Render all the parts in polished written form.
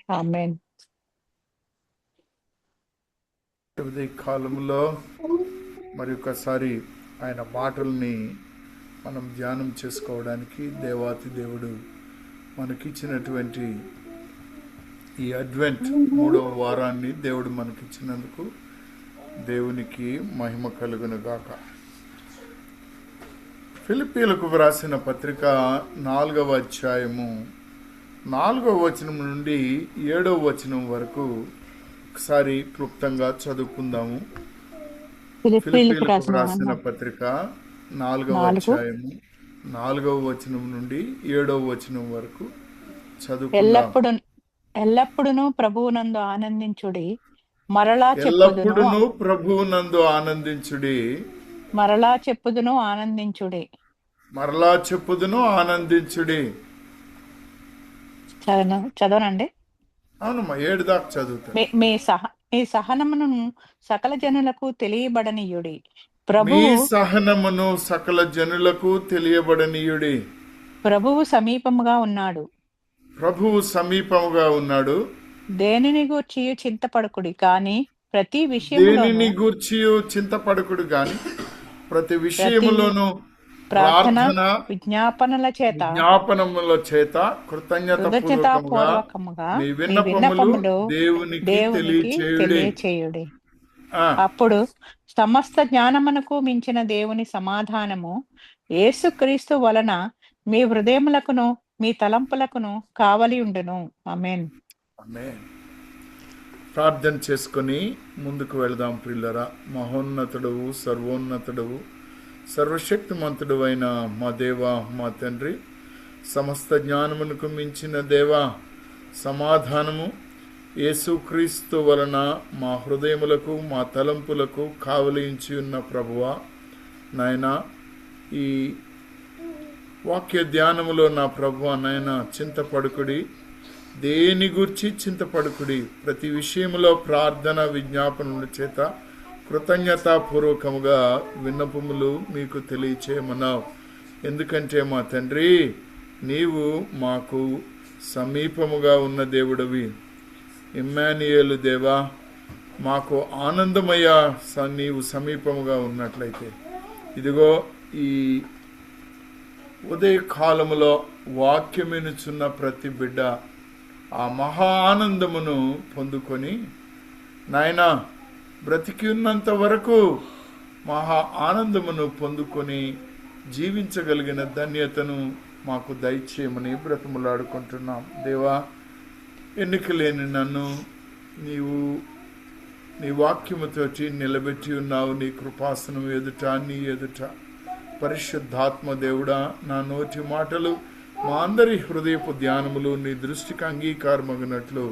ఆమేన్. ఈ కాలంలో మరి ఒకసారి ఆయన మాటల్ని మనం ధ్యానం చేసుకోవడానికి దేవాతి దేవుడు మనకిచ్చినటువంటి ఈ అడ్వెంట్ 3వ వారాన్ని దేవుడు మనకిచ్చినందుకు దేవునికి మహిమ కలుగును గాక. ఫిలిప్పీలకు వ్రాసిన పత్రిక 4వ అధ్యాయము 4వ వచనం నుండి 7వ వచనం వరకు ఒకసారి క్లుప్తంగా చదువుకుందాము. ఫిలిప్పీలకు వ్రాసిన పత్రిక 4వ అధ్యాయము 4వ వచనం నుండి 7వ వచనం వరకు చదువుకుందాం. ఎల్లప్పుడూ ప్రభువునందు ఆనందించుడి. ఎల్లప్పుడూ ప్రభువునందు ఆనందించుడి. మరలా చెప్పుదును ఆనందించుడి. మరలా చెప్పుదును ఆనందించుడి. చదవనండి. అవునమ్మా, 7 దాకా చదువుతా. మీ సహనమును సకల జనులకు తెలియబడనీయుడి. మీ సహనమును సకల జనులకు తెలియబడనీయుడి. ప్రభువు సమీపముగా ఉన్నాడు. ప్రభువు సమీపముగా ఉన్నాడు. దేనిని గూర్చి చింతపడకుడి కానీ ప్రతి విషయములోను ప్రార్థన విజ్ఞాపనల చేత కృతజ్ఞతాపూర్వకముగా మీ విన్నపములు దేవునికి తెలియచేయుడి. అప్పుడు సమస్త జ్ఞానమునకు మించిన దేవుని సమాధానము యేసుక్రీస్తు వలన మీ హృదయములకును మీ తలంపులకును కావలి ఉండును. ఆమేన్. ప్రార్థన చేసుకుని ముందుకు వెళదాం ప్రియులరా. మహోన్నతుడవు, సర్వోన్నతుడవు, సర్వశక్తిమంతుడు అయిన మా దేవా, మా తండ్రి, సమస్త జ్ఞానమునకు మించిన దేవా, సమాధానము యేసుక్రీస్తు వలన మా హృదయములకు మా తలంపులకు కావలించి ఉన్న ప్రభువా, నాయనా, ఈ వాక్య ధ్యానములో నా ప్రభువా, నాయనా, చింతపడుకుడి, దేని గురించి చింతపడుకుడి, ప్రతి విషయంలో ప్రార్థన విజ్ఞాపనల చేత కృతజ్ఞతాపూర్వకముగా విన్నపములు మీకు తెలియచేయమన్నావు. ఎందుకంటే మా తండ్రి, నీవు మాకు సమీపముగా ఉన్న దేవుడివి. ఇమ్మానుయేలు దేవా, మాకు ఆనందమయ్యా నీవు సమీపముగా ఉన్నట్లయితే. ఇదిగో ఈ ఉదయకాలములో వాక్యమినుచున్న ప్రతి బిడ్డ ఆ మహా ఆనందమును పొందుకొని నాయనా, బ్రతికి ఉన్నంత వరకు మహా ఆనందమును పొందుకొని జీవించగలిగిన ధన్యతను మాకు దయచేయమని బ్రతిమలాడుకుంటున్నాం. దేవా, ఎన్నిక లేని నన్ను నీవు నీ వాక్యముతోటి నిలబెట్టి ఉన్నావు. నీ కృపాసనం ఎదుట, నీ ఎదుట పరిశుద్ధాత్మ దేవుడా, నా నోటి మాటలు మా అందరి హృదయపు ధ్యానములు నీ దృష్టికి అంగీకారమగినట్లు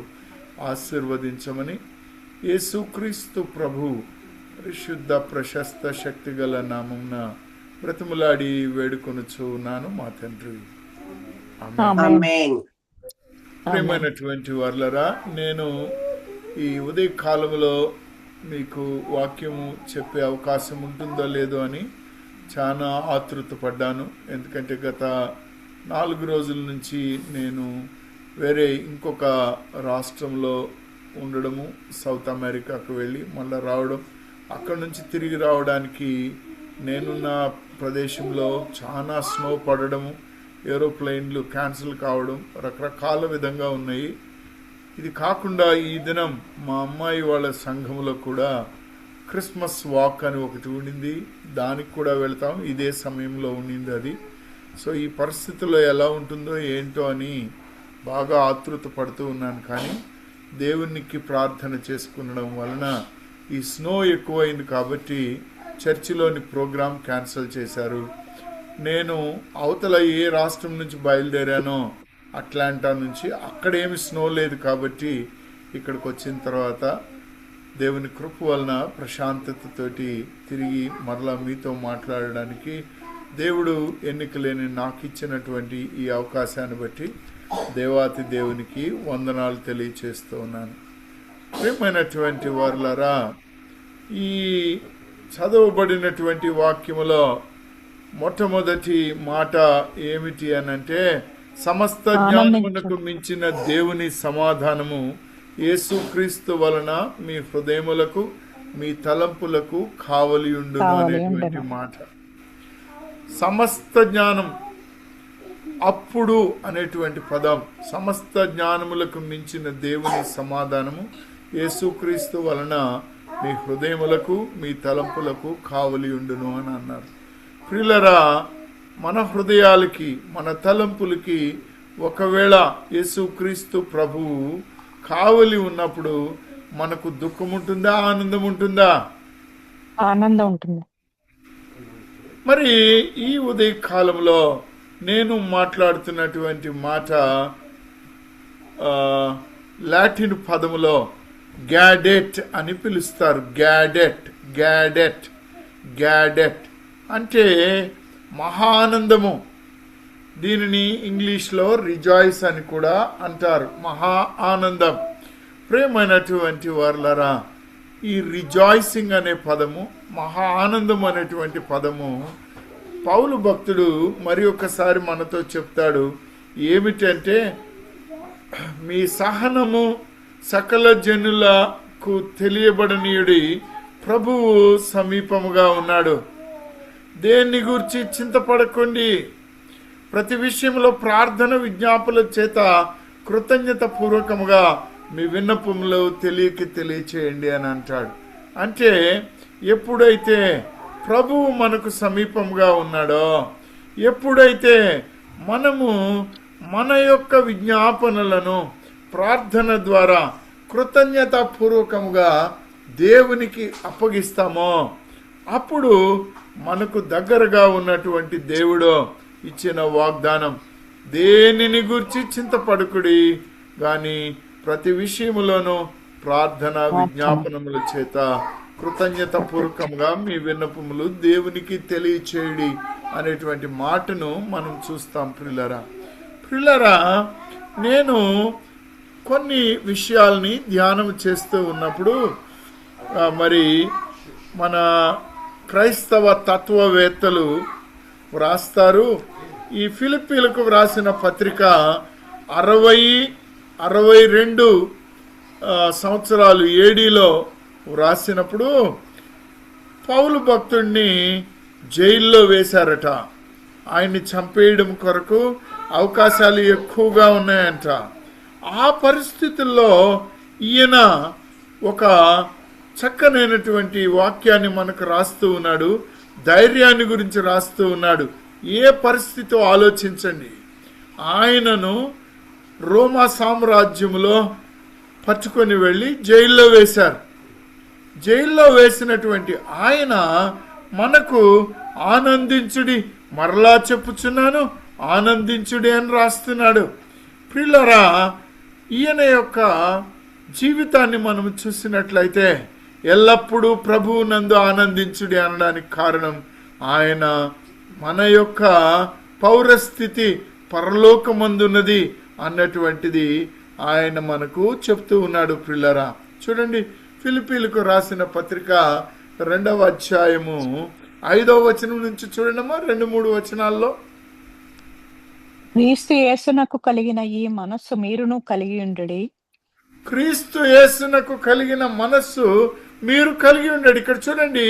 ఆశీర్వదించమని యేసుక్రీస్తు ప్రభు పరిశుద్ధ ప్రశస్త శక్తిగల నామమున బ్రతిమలాడి వేడుకొనుచు ఉన్నాను మా తండ్రి. ప్రియమైనటువంటి వారులరా, నేను ఈ ఉదయ కాలంలో మీకు వాక్యము చెప్పే అవకాశం ఉంటుందో లేదో అని చాలా ఆతృత పడ్డాను. ఎందుకంటే గత 4 రోజుల నుంచి నేను వేరే ఇంకొక రాష్ట్రంలో ఉండడము, సౌత్ అమెరికాకు వెళ్ళి మళ్ళీ రావడం, అక్కడ నుంచి తిరిగి రావడానికి నేనున్న ప్రదేశంలో చాలా స్నో పడడము, ఏరోప్లేన్లు క్యాన్సిల్ కావడం, రకరకాల విధంగా ఉన్నాయి. ఇది కాకుండా ఈ దినం మా అమ్మాయి వాళ్ళ సంఘంలో కూడా క్రిస్మస్ వాక్ అని ఒకటి ఉండింది. దానికి కూడా వెళ్తాం. ఇదే సమయంలో ఉండింది అది. సో ఈ పరిస్థితుల్లో ఎలా ఉంటుందో ఏంటో అని బాగా ఆతృత పడుతూ ఉన్నాను. కానీ దేవునికి ప్రార్థన చేసుకునడం వలన ఈ స్నో ఎక్కువైంది కాబట్టి చర్చిలోని ప్రోగ్రాం క్యాన్సిల్ చేశారు. నేను అవతల ఏ రాష్ట్రం నుంచి బయలుదేరానో అట్లాంటా నుంచి, అక్కడేమి స్నో లేదు కాబట్టి ఇక్కడికి వచ్చిన తర్వాత దేవుని కృప వలన ప్రశాంతతతోటి తిరిగి మరలా మీతో మాట్లాడడానికి దేవుడు ఎన్నిక లేని నాకు ఇచ్చినటువంటి ఈ అవకాశాన్ని బట్టి దేవాతి దేవునికి వందనాలు తెలియచేస్తూ ఉన్నాను. ప్రియమైనటువంటి వారులారా, ఈ చదవబడినటువంటి వాక్యములో మొట్టమొదటి మాట ఏమిటి అనంటే సమస్త జ్ఞానమునకు మించిన దేవుని సమాధానము యేసుక్రీస్తు వలన మీ హృదయములకు మీ తలంపులకు కావలియుండును అనేటువంటి మాట. సమస్త జ్ఞానం, అప్పుడు అనేటువంటి పదం, సమస్త జ్ఞానములకు మించిన దేవుని సమాధానము యేసుక్రీస్తు వలన మీ హృదయములకు మీ తలంపులకు కావలియుండును అని అన్నారు. ప్రియులరా, మన హృదయాలకి మన తలంపులకి ఒకవేళ యేసుక్రీస్తు ప్రభువు కావలి ఉన్నప్పుడు మనకు దుఃఖం ఉంటుందా, ఆనందం ఉంటుందా? ఆనందం ఉంటుంది. మరి ఈ ఉదయ కాలంలో నేను మాట్లాడుతున్నటువంటి మాట లాటిన్ పదములో గ్యాడెట్ అని పిలుస్తారు. గ్యాడెట్ గ్యాడెట్ గ్యాడెట్ అంటే మహానందము. దీనిని ఇంగ్లీష్లో రిజాయిస్ అని కూడా అంటారు, మహా ఆనందం. ప్రేమైనటువంటి వారులారా, ఈ రిజాయిసింగ్ అనే పదము, మహా ఆనందం అనేటువంటి పదము పౌలు భక్తుడు మరి ఒకసారి మనతో చెప్తాడు. ఏమిటంటే, మీ సహనము సకల జనులకు తెలియబడనీయుడి, ప్రభువు సమీపముగా ఉన్నాడు. దేన్ని గురించి చింతపడకండి, ప్రతి విషయంలో ప్రార్థన విజ్ఞాపనల చేత కృతజ్ఞత పూర్వకముగా మీ విన్నపములు తెలియచేయండి అని అంటాడు. అంటే ఎప్పుడైతే ప్రభువు మనకు సమీపంగా ఉన్నాడో, ఎప్పుడైతే మనము మన యొక్క విజ్ఞాపనలను ప్రార్థన ద్వారా కృతజ్ఞత పూర్వకముగా దేవునికి అప్పగిస్తామో, అప్పుడు మనకు దగ్గరగా ఉన్నటువంటి దేవుడు ఇచ్చిన వాగ్దానం, దేనిని గురించి చింతపడకుడి గాని ప్రతి విషయములోనూ ప్రార్థన విజ్ఞాపనముల చేత కృతజ్ఞత పూర్వకంగా మీ విన్నపములు దేవునికి తెలియచేయడి అనేటువంటి మాటను మనం చూస్తాం. ప్రియులరా, నేను కొన్ని విషయాల్ని ధ్యానం చేస్తూ ఉన్నప్పుడు మరి మన క్రైస్తవ తత్వవేత్తలు వ్రాస్తారు. ఈ ఫిలిప్పీలకు వ్రాసిన పత్రిక 62 సంవత్సరాలు ఏడీలో వ్రాసినప్పుడు పౌలు భక్తుడిని జైల్లో వేశారట. ఆయన్ని చంపేయడం కొరకు అవకాశాలు ఎక్కువగా ఉన్నాయంట. ఆ పరిస్థితుల్లో ఈయన ఒక చక్కనైనటువంటి వాక్యాన్ని మనకు రాస్తూ ఉన్నాడు, ధైర్యాన్ని గురించి రాస్తూ ఉన్నాడు. ఏ పరిస్థితో ఆలోచించండి. ఆయనను రోమా సామ్రాజ్యంలో పట్టుకొని వెళ్ళి జైల్లో వేశారు. జైల్లో వేసినటువంటి ఆయన మనకు ఆనందించుడి, మరలా చెప్పుచున్నాను ఆనందించుడి అని రాస్తున్నాడు. ప్రియులరా, ఈయన యొక్క జీవితాన్ని మనం చూసినట్లయితే ఎల్లప్పుడూ ప్రభువు నందు ఆనందించుడి అనడానికి కారణం, ఆయన మన యొక్క పౌరస్థితి పరలోకమందున్నది అన్నటువంటిది ఆయన మనకు చెప్తూ ఉన్నాడు. ప్రియులరా, చూడండి, ఫిలిప్పీలకు రాసిన పత్రిక 2వ అధ్యాయము 5వ వచనం నుంచి చూడండమ్మా, 2-3 వచనాల్లో. క్రీస్తు యేసునకు కలిగిన ఈ మనస్సు మీరును కలిగి ఉండుడి. క్రీస్తు యేసునకు కలిగిన మనస్సు మీరు కలిగి ఉండండి. ఇక్కడ చూడండి,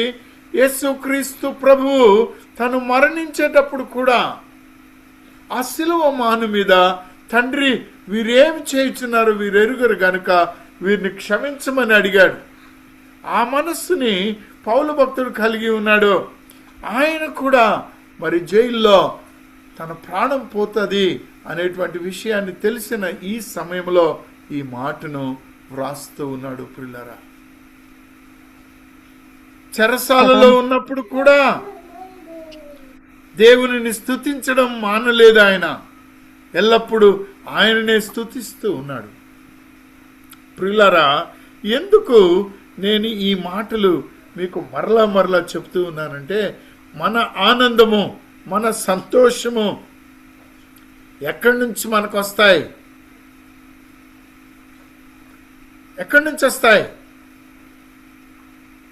యేసు క్రీస్తు ప్రభువు తను మరణించేటప్పుడు కూడా ఆ శిలువ మాను మీద, తండ్రి వీరేమి చేయుచున్నారు వీరెరుగరు గనుక వీరిని క్షమించమని అడిగాడు. ఆ మనస్సుని పౌలు భక్తుడు కలిగి ఉన్నాడు. ఆయన కూడా మరి జైల్లో తన ప్రాణం పోతుంది అనేటువంటి విషయాన్ని తెలిసిన ఈ సమయంలో ఈ మాటను వ్రాస్తూ ఉన్నాడు. ప్రియులారా, చెరసాలలో ఉన్నప్పుడు కూడా దేవునిని స్తుతించడం మానలేదు. ఆయన ఎల్లప్పుడూ ఆయననే స్తుతిస్తూ ఉన్నాడు. ప్రియులారా, ఎందుకు నేను ఈ మాటలు మీకు మరలా చెప్తూ ఉన్నానంటే, మన ఆనందము, మన సంతోషము ఎక్కడి నుంచి మనకు వస్తాయి? ఎక్కడి నుంచి వస్తాయి?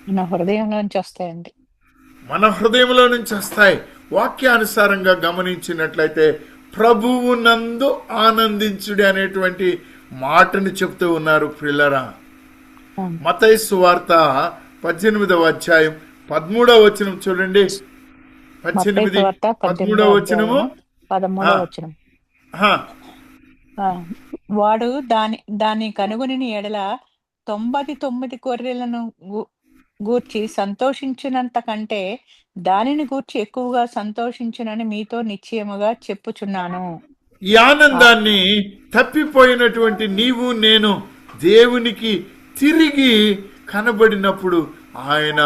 మన హృదయంలో నుంచి వస్తాయండి. మన హృదయంలో నుంచి వస్తాయి. వాక్యానుసారంగా గమనించినట్లయితే ప్రభువునందు ఆనందించుడి అనేటువంటి మాటను చెప్తూ ఉన్నారు ప్రియులారా. మత్తయి సువార్త 18వ అధ్యాయం 13వ వచనం చూడండి. 18, 13వ వచనము. 13వ వచనం. ఆ, వాడు దాన్ని కనుగొని ఎడల 99 గొర్రెలను గూర్చి సంతోషించినంత కంటే దానిని గూర్చి ఎక్కువగా సంతోషించునని మీతో నిశ్చయముగా చెప్పుచున్నాను. ఈ ఆనందాన్ని తప్పిపోయినటువంటి నీవు నేను దేవునికి తిరిగి కనబడినప్పుడు ఆయన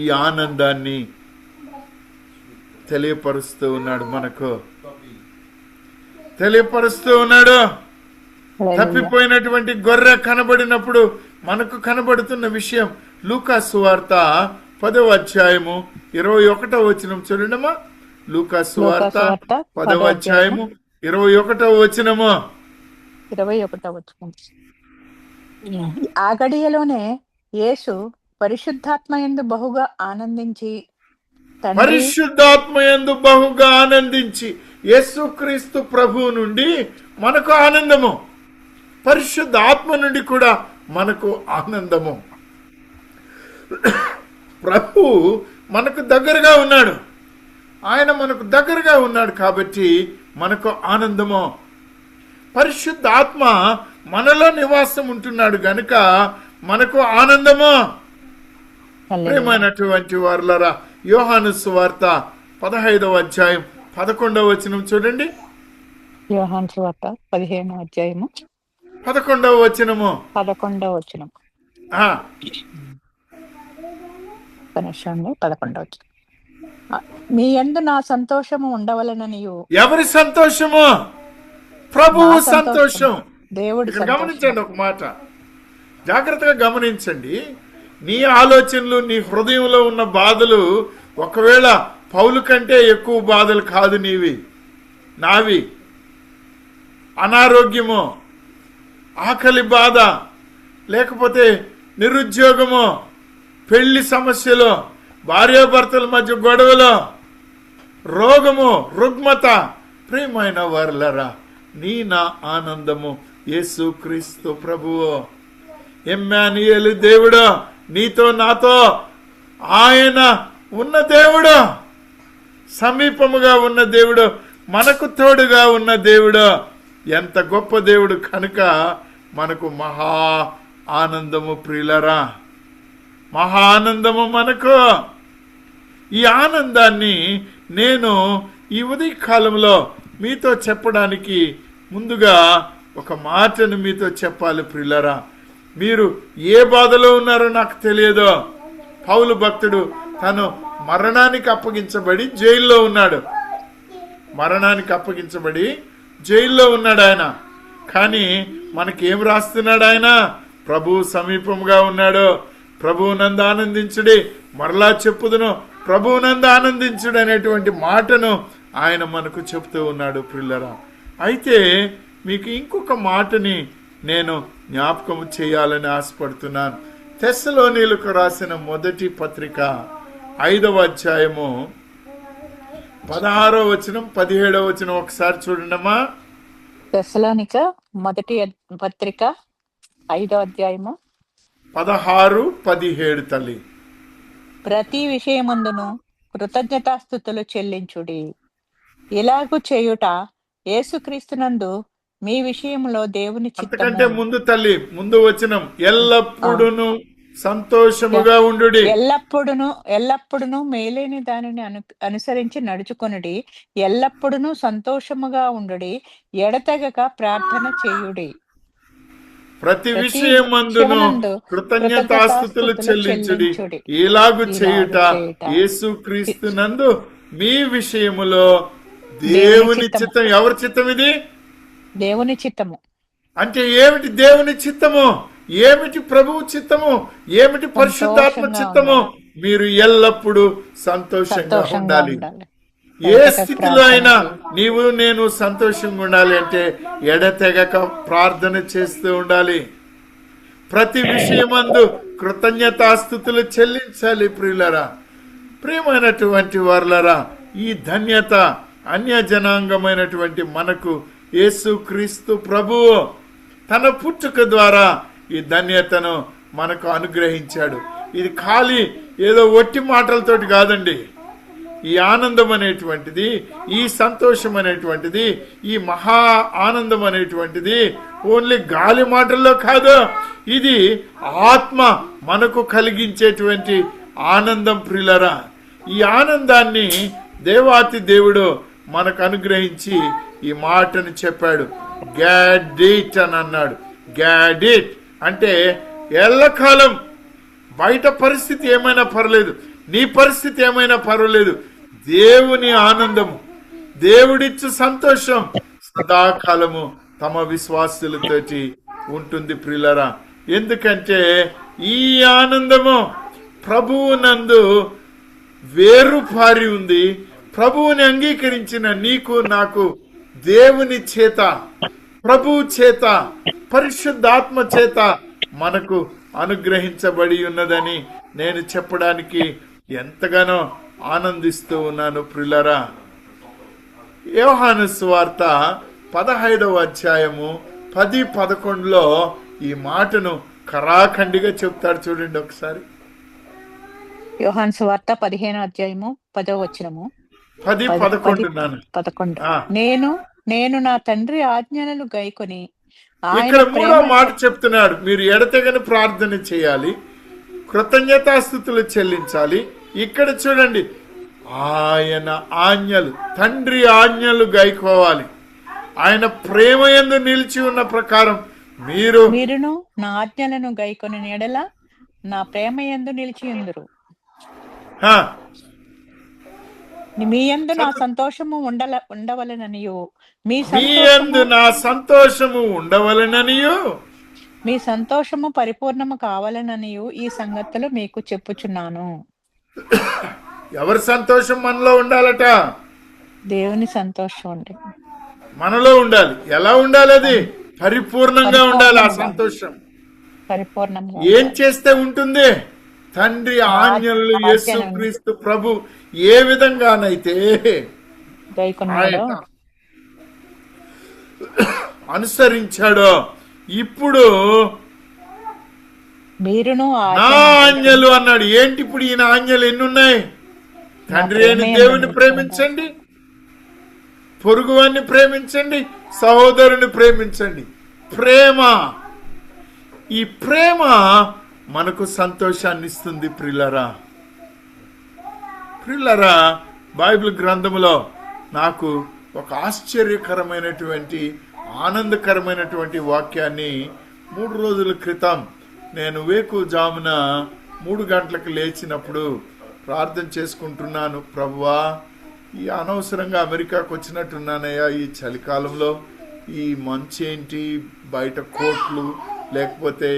ఈ ఆనందాన్ని తెలియపరుస్తూ ఉన్నాడు, మనకు తెలియపరుస్తూ ఉన్నాడు. తప్పిపోయినటువంటి గొర్రె కనబడినప్పుడు మనకు కనబడుతున్న విషయం లూకా సువార్త 10వ అధ్యాయము 21వ వచనం చూడండమ్మా. లూకా సువార్త 10వ అధ్యాయము 21వ వచనము. 21వ వచనం. ఆ గడియలోనే యేసు పరిశుద్ధాత్మయందు బహుగా ఆనందించి పరిశుద్ధాత్మయందు బహుగా ఆనందించి, యేసుక్రీస్తు ప్రభువు నుండి మనకు ఆనందము, పరిశుద్ధ ఆత్మ నుండి కూడా మనకు ఆనందము. ప్రభు మనకు దగ్గరగా ఉన్నాడు, ఆయన మనకు దగ్గరగా ఉన్నాడు కాబట్టి మనకు ఆనందము. పరిశుద్ధ ఆత్మ మనలో నివాసం ఉంటున్నాడు గనుక మనకు ఆనందము. ప్రియమైనటువంటి వారులారా, యోహాను సువార్త 15వ అధ్యాయం 11వ వచనం చూడండి. యోహాను సువార్త 15వ అధ్యాయము 11వ వచనము. 11వ వచనం. 11వ వచనం. మీ యందు నా సంతోషము ఉండవలననియు. ఎవరి సంతోషము? ప్రభువు సంతోషం. దేవుడి. గమనించండి ఒక మాట, జాగ్రత్తగా గమనించండి. నీ ఆలోచనలు, నీ హృదయంలో ఉన్న బాధలు ఒకవేళ పౌలు కంటే ఎక్కువ బాధలు కాదు నీవి, నావి. అనారోగ్యము, ఆకలి బాధ, లేకపోతే నిరుద్యోగము, పెళ్లి సమస్యలు, భార్యాభర్తల మధ్య గొడవలు, రోగము, రుగ్మత. ప్రియమైన వారలారా, నీ నా ఆనందము యేసుక్రీస్తు ప్రభువు. ఎమ్మానుయేలు దేవుడు, నీతో నాతో ఆయన ఉన్న దేవుడు, సమీపముగా ఉన్న దేవుడు, మనకు తోడుగా ఉన్న దేవుడు. ఎంత గొప్ప దేవుడు కనుక మనకు మహా ఆనందము ప్రియులరా, మహా ఆనందము మనకు. ఈ ఆనందాన్ని నేను ఈ ఉదయ కాలంలో మీతో చెప్పడానికి ముందుగా ఒక మాటను మీతో చెప్పాలి ప్రియులరా. మీరు ఏ బాధలో ఉన్నారో నాకు తెలియదు. పౌలు భక్తుడు తను మరణానికి అప్పగించబడి జైల్లో ఉన్నాడు, మరణానికి అప్పగించబడి జైల్లో ఉన్నాడు ఆయన. కానీ మనకేం రాస్తున్నాడు ఆయన? ప్రభు సమీపంగా ఉన్నాడు, ప్రభువునందు ఆనందించుడి, మరలా చెప్పుదును ప్రభువునందు ఆనందించుడు అనేటువంటి మాటను ఆయన మనకు చెప్తూ ఉన్నాడు ప్రియులరా. అయితే మీకు ఇంకొక మాటని నేను జ్ఞాపకం చేయాలని ఆశపడుతున్నాను. తెస్సలోనీయులకు రాసిన మొదటి పత్రిక 5వ అధ్యాయము 16వ వచనం 17వ వచనం ఒకసారి చూడండమ్మా. తెస్సలోనిక మొదటి పత్రిక 5వ అధ్యాయము 16, 17 తల్లి. ప్రతి విషయమందును కృతజ్ఞతాస్తుతులు చెల్లించుడి, ఇలాగు చేయుట యేసుక్రీస్తునందు మీ విషయంలో దేవుని చిత్తము. అంతకంటే ముందు తల్లి, ముందు వచనం ఎల్లప్పుడును సంతోషముగా ఉండుడి. ఎల్లప్పుడును మేలేని దానిని అనుసరించి నడుచుకొనుడి, ఎల్లప్పుడును సంతోషముగా ఉండుడి, ఎడతెగక ప్రార్థన చేయుడి. ప్రతి విషయమందును కృతజ్ఞతాస్తుతులు చెల్లించుడి, ఇలాగు చేయుట యేసుక్రీస్తునందు మీ విషయములో దేవుని చిత్తం. ఎవరి చిత్తం ఇది? దేవుని చిత్తము. అంటే ఏమిటి దేవుని చిత్తము? ఏమిటి ప్రభువు చిత్తము? ఏమిటి పరిశుద్ధాత్మ చిత్తము? మీరు ఎల్లప్పుడూ సంతోషంగా ఉండాలి. ఏ స్థితిలో అయినా నీవు నేను సంతోషంగా ఉండాలి అంటే ఎడతెగక ప్రార్థన చేస్తూ ఉండాలి. ప్రతి విషయమందు కృతజ్ఞతాస్తుతులు చెల్లించాలి ప్రియులరా. ప్రియమైనటువంటి వారులరా, ఈ ధన్యత అన్య జనాంగమైనటువంటి మనకు యేసుక్రీస్తు ప్రభువు తన పుట్టుక ద్వారా ఈ ధన్యతను మనకు అనుగ్రహించాడు. ఇది ఖాళీ ఏదో ఒట్టి మాటలతోటి కాదండి. ఈ ఆనందం అనేటువంటిది, ఈ సంతోషం అనేటువంటిది, ఈ మహా ఆనందం అనేటువంటిది ఓన్లీ గాలి మాటల్లో కాదు, ఇది ఆత్మ మనకు కలిగించేటువంటి ఆనందం ప్రియులరా. ఈ ఆనందాన్ని దేవాతి దేవుడు మనకు అనుగ్రహించి ఈ మాటను చెప్పాడు. గ్యాడిట్ అని అన్నాడు. గ్యాడిట్ అంటే ఎల్లకాలం బయట పరిస్థితి ఏమైనా పర్లేదు, నీ పరిస్థితి ఏమైనా పర్వాలేదు, దేవుని ఆనందము, దేవుడిచ్చు సంతోషం సదాకాలము తమ విశ్వాసులతోటి ఉంటుంది ప్రియులరా. ఎందుకంటే ఈ ఆనందము ప్రభువు నందు వేరుపారి ఉంది. ప్రభువుని అంగీకరించిన నీకు నాకు దేవుని చేత, ప్రభువు చేత, పరిశుద్ధాత్మ చేత మనకు అనుగ్రహించబడి ఉన్నదని నేను చెప్పడానికి ఎంతగానో ఆనందిస్తూ ఉన్నాను ప్రియులరా. యోహాను సువార్త 15వ అధ్యాయము 10-11లో ఈ మాటను ఖరాఖండిగా చెప్తాడు. చూడండి ఒకసారి. యోహాను సువార్త 15వ అధ్యాయము 10వ వచనము 10-11 నేను నా తండ్రి ఆజ్ఞలను గైకొని ఇక్కడ మూడో మాట చెప్తున్నాడు. మీరు ఎడతెగని ప్రార్థన చేయాలి, కృతజ్ఞతాస్తుతులు చెల్లించాలి. ఇక్కడ చూడండి, ఆయన ఆజ్ఞలు, తండ్రి ఆజ్ఞలు గైకోవాలి. ఆయన ప్రేమ యందు నిలిచి ఉన్న ప్రకారం మీరును నా ఆజ్ఞలను గైకొని ఎడల నా ప్రేమ యందు నిలిచి ఉందురు. మీ యందు నా సంతోషము ఉండవలెననియు మీ యందు నా సంతోషము ఉండవలెననియు మీ సంతోషము పరిపూర్ణము కావాలననియు ఈ సంగతులు మీకు చెప్పుచున్నాను. ఎవరి సంతోషం మనలో ఉండాలట? దేవుని సంతోషం అండి మనలో ఉండాలి. ఎలా ఉండాలి? అది పరిపూర్ణంగా ఉండాలి. ఆ సంతోషం పరిపూర్ణంగా ఏం చేస్తే ఉంటుంది? తండ్రి ఆజ్ఞలు యేసుక్రీస్తు ప్రభు ఏ విధంగానైతే ఆయన అనుసరించాడో, ఇప్పుడు మీరును నా ఆజ్ఞలు అన్నాడు. ఏంటి ఇప్పుడు ఈయన ఆజ్ఞలు ఎన్ని ఉన్నాయి? తండ్రి అయిన దేవుని ప్రేమించండి, పొరుగువాన్ని ప్రేమించండి, సహోదరుని ప్రేమించండి. ప్రేమ, ఈ ప్రేమ మనకు సంతోషాన్ని ఇస్తుంది ప్రియులరా. ప్రియులరా, బైబిల్ గ్రంథములో నాకు ఒక ఆశ్చర్యకరమైనటువంటి, ఆనందకరమైనటువంటి వాక్యాన్ని 3 రోజుల క్రితం నేను వేకువజామున 3 గంటలకు లేచినప్పుడు ప్రార్థన చేసుకుంటున్నాను. ప్రభువా, ఈ అనవసరంగా అమెరికాకు వచ్చినట్టున్నానయ్యా, ఈ చలికాలంలో ఈ మంచేంటి, బయట కోట్లు లేకపోతే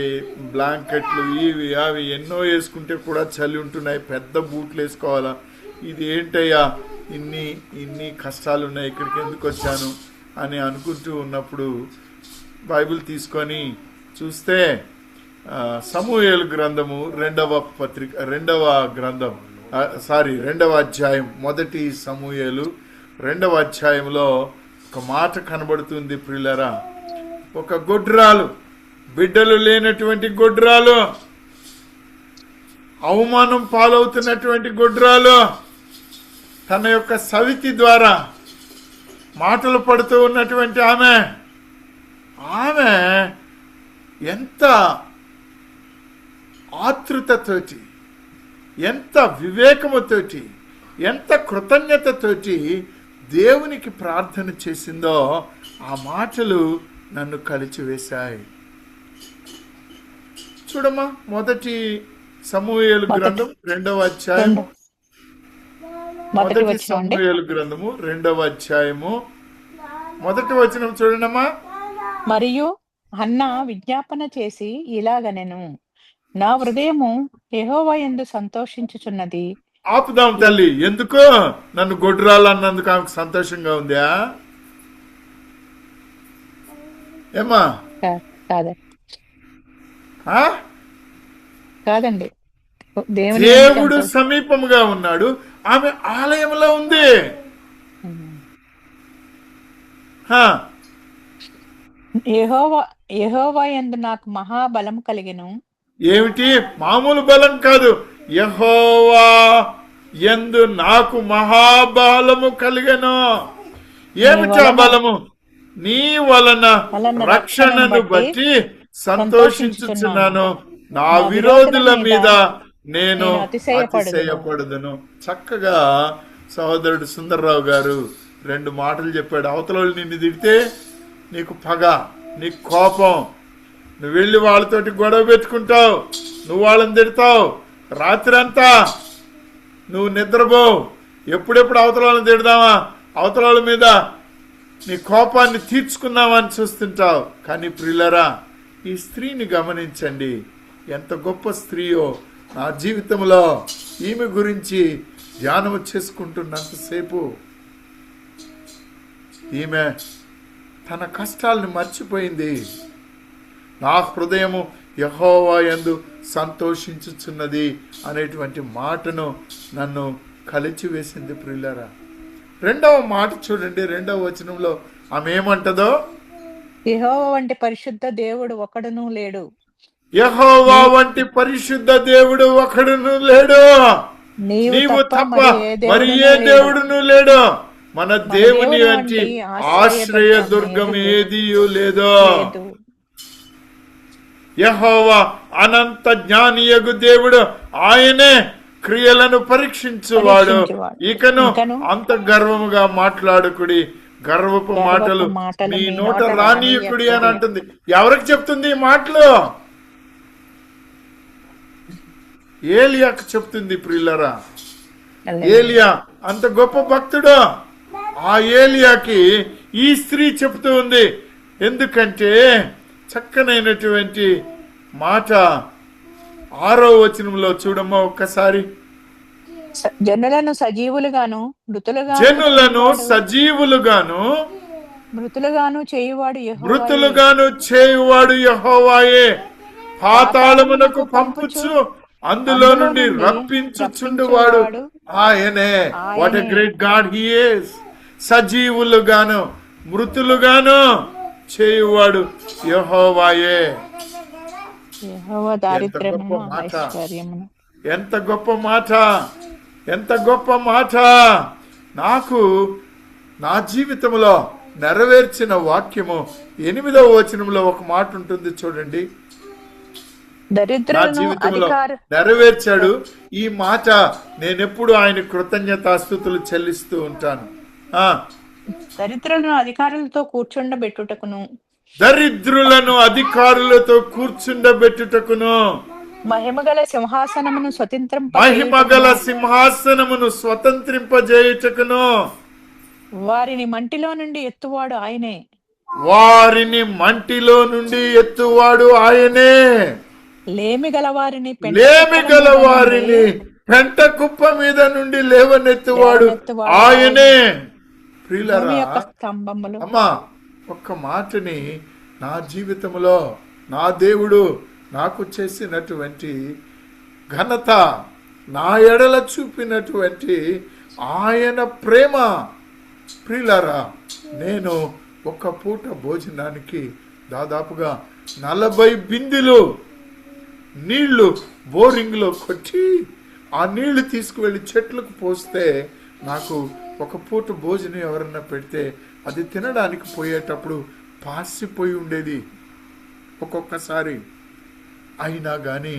బ్లాంకెట్లు ఇవి అవి ఎన్నో వేసుకుంటే కూడా చలి ఉంటున్నాయి, పెద్ద బూట్లు వేసుకోవాలా, ఇది ఏంటయ్యా ఇన్ని కష్టాలు ఉన్నాయి, ఇక్కడికి ఎందుకు వచ్చాను అని అనుకుంటూ ఉన్నప్పుడు బైబిల్ తీసుకొని చూస్తే సమూయేలు గ్రంథము 2వ అధ్యాయం, 1 సమూయేలు 2వ అధ్యాయంలో ఒక మాట కనబడుతుంది ప్రియులరా. ఒక గొడ్రాలు, బిడ్డలు లేనటువంటి గొడ్రాలు, అవమానం పాలవుతున్నటువంటి గొడ్రాలు, తన యొక్క సవితి ద్వారా మాటలు పడుతూ ఉన్నటువంటి ఆమె ఎంత ఆతృతతోటి, ఎంత వివేకముతోటి, ఎంత కృతజ్ఞతతోటి దేవునికి ప్రార్థన చేసిందో ఆ మాటలు నన్ను కలిచివేశాయి. చూడమ్మా, 1 సమూయేలు గ్రంథం 2వ అధ్యాయం, 1 సమూయేలు గ్రంథము 2వ అధ్యాయము 1వ వచనం చూడండమ్మా. మరియు హన్నా విజ్ఞాపన చేసి ఇలాగనెను, నా హృదయము యెహోవా యందు సంతోషించుచున్నది. ఆపుదాం తల్లి, ఎందుకు? నన్ను గొడ్రాలు అన్నందుకు ఆమెకు సంతోషంగా ఉందా? ఏమా? కాదండి, దేవుడు సమీపముగా ఉన్నాడు, ఆమె ఆలయంలో ఉంది. హా, యెహోవా యెహోవా యందు నాకు మహాబలము కలిగెను. ఏమిటి? మామూలు బలం కాదు. యెహోవా యందు నాకు మహాబలము కలిగెను. ఏమిటా వలన బలము? నీ వలన రక్షణను రక్షణను బట్టి బట్టి సంతోషించుచున్నాను. సంతోషించుచున్నాను. నా నా విరోధుల విరోధుల మీద మీద నేను నేను అతిశయపడుదును. అతిశయపడుదును. చక్కగా సహోదరుడు సుందర్రావు గారు 2 మాటలు చెప్పాడు. అవతల వాళ్ళు నిన్ను తిడితే నీకు పగ, నీకు కోపం, నువ్వు వెళ్ళి వాళ్ళతోటి గొడవ పెట్టుకుంటావు, నువ్వు వాళ్ళని తిడతావు, రాత్రి అంతా నువ్వు నిద్రపోవు. ఎప్పుడెప్పుడు అవతల వాళ్ళని తిడదామా, అవతల వాళ్ళ మీద నీ కోపాన్ని తీర్చుకున్నామని చూస్తుంటావు. కానీ ప్రియులరా, ఈ స్త్రీని గమనించండి, ఎంత గొప్ప స్త్రీయో. నా జీవితంలో ఈమె గురించి ధ్యానం చేసుకుంటున్నంతసేపు ఈమె తన కష్టాలను మర్చిపోయింది. నా హృదయము యెహోవా యందు సంతోషించుచున్నది అనేటువంటి మాటను నన్ను కలిచివేసింది ప్రియులారా. 2వ మాట చూడండి, 2వ వచనంలో ఆమె ఏమంటదో, యెహోవా వంటి పరిశుద్ధ దేవుడు ఒకడును లేడు. యెహోవా వంటి పరిశుద్ధ దేవుడు ఒకడును లేడు. నీవు తప్ప మరి ఏ దేవుడును లేడు. మన దేవుని వంటి ఆశ్రయ దుర్గం ఏదీ లేదు. యెహోవా అనంత జ్ఞానియగు దేవుడు, ఆయనే క్రియలను పరీక్షించువాడు. ఇకను అంత గర్వముగా మాట్లాడుకుడి, గర్వపు మాటలు మీ నోట రానీయకుడి అని అంటుంది. ఎవరికి చెప్తుంది ఈ మాటలు? ఏలియాకు చెప్తుంది ప్రియులరా. ఏలియా అంత గొప్ప భక్తుడు. ఆ ఏలియాకి ఈ స్త్రీ చెప్తూ ఉంది. ఎందుకంటే చక్కనైనటువంటి మాట 6వ వచనంలో చూడమ్మా ఒక్కసారి. జనులను సజీవులుగాను మృతులుగాను చేయువాడు యెహోవాయే. పాతాళమునకు పంపుచు అందులో నుండి రప్పించుచుండువాడు ఆయనే. What a great God he is. సజీవులుగాను మృతులుగాను చేయువాడు యెహోవాయే. ఎంత గొప్ప మాట, ఎంత గొప్ప మాట. నాకు నా జీవితంలో నెరవేర్చిన వాక్యము 8వ వచనంలో ఒక మాట ఉంటుంది చూడండి. నా జీవితంలో నెరవేర్చాడు. ఈ మాట నేనెప్పుడు ఆయన కృతజ్ఞతాస్తుతులు చెల్లిస్తూ ఉంటాను. దరిద్రులను అధికారులతో కూర్చుండబెట్టుటకును మహిమగల సింహాసనమును స్వతంత్రింపజేయుటకును వారిని మంటిలో నుండి ఎత్తువాడు ఆయనే. లేమి గలవారిని పెంట కుప్ప మీద నుండి లేవనెత్తువాడు ఆయనే. అమ్మా, ఒక్క మాటని నా జీవితంలో నా దేవుడు నాకు చేసినటువంటి ఘనత, నా ఎడల చూపినటువంటి ఆయన ప్రేమ. ప్రియులారా, నేను ఒక పూట భోజనానికి దాదాపుగా 40 బిందెలు నీళ్లు బోరింగ్లో కొట్టి ఆ నీళ్లు తీసుకువెళ్ళి చెట్లకు పోస్తే నాకు ఒక పూట భోజనం ఎవరన్నా పెడితే అది తినడానికి పోయేటప్పుడు పాసిపోయి ఉండేది ఒక్కొక్కసారి. అయినా కానీ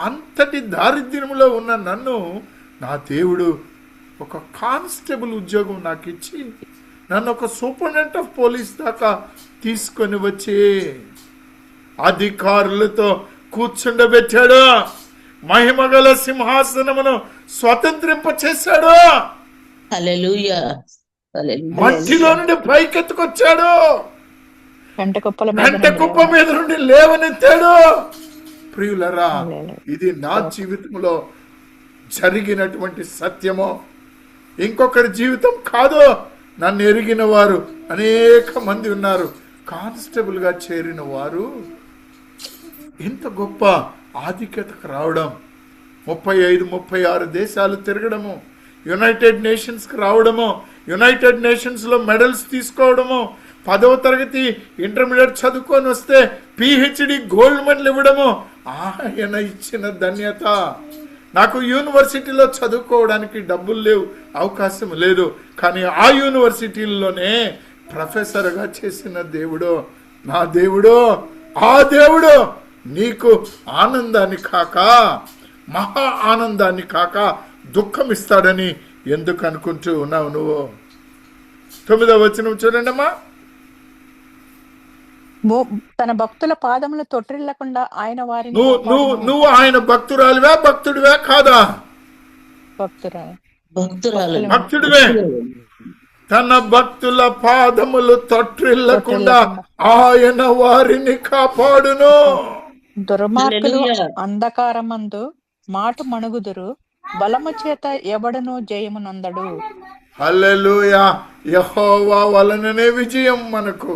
అంతటి దారిద్ర్యంలో ఉన్న నన్ను నా దేవుడు ఒక కానిస్టేబుల్ ఉద్యోగం నాకు ఇచ్చి నన్ను ఒక సూపరింటెండెంట్ ఆఫ్ పోలీస్ దాకా తీసుకొని వచ్చి అధికారులతో కూర్చుండబెట్టాడు. మహిమగల సింహాసనమును స్వతంత్రింప చేశాడు. మట్టిలో నుండి పైకెత్తుకొచ్చాడు. పెంట కుప్ప మీద నుండి లేవనెత్తాడు. ప్రియులరా, ఇది నా జీవితంలో జరిగినటువంటి సత్యము. ఇంకొకరి జీవితం కాదు. నన్ను ఎరిగిన వారు అనేక మంది ఉన్నారు. కానిస్టేబుల్ గా చేరిన వారు ఇంత గొప్ప ఆధిక్యతకు రావడం, 35-36 దేశాలు తిరగడము, యునైటెడ్ నేషన్స్ కి రావడము, యునైటెడ్ నేషన్స్ లో మెడల్స్ తీసుకోవడము, 10వ తరగతి ఇంటర్మీడియట్ చదువుకొని వస్తే పిహెచ్డి గోల్డ్ మెడల్ ఇవ్వడము ఆయన ఇచ్చిన ధన్యత. నాకు యూనివర్సిటీలో చదువుకోవడానికి డబ్బులు లేవు, అవకాశం లేదు, కానీ ఆ యూనివర్సిటీల్లోనే ప్రొఫెసర్గా చేసిన దేవుడు నా దేవుడు. ఆ దేవుడు నీకు ఆనందాన్ని కాక, మహా ఆనందాన్ని కాక దుఃఖం ఇస్తాడని ఎందుకు అనుకుంటూ ఉన్నావు నువ్వు? 9వ వచనం చూడండి అమ్మా. తన భక్తుల పాదములు తొట్టిల్లకుండా ఆయన వారిని నువ్వు ఆయన భక్తురాలివా, భక్తుడివా కాదా? భక్తుడివే. తన భక్తుల పాదములు తొట్టిల్లకుండా ఆయన వారిని కాపాడును. దుర్మార్గులు అంధకారమందు మాటు మణుగుదురు, బలము చేత ఎవడను జయమునందడు. హల్లెలూయా. యెహోవా వలననే విజయం మనకు.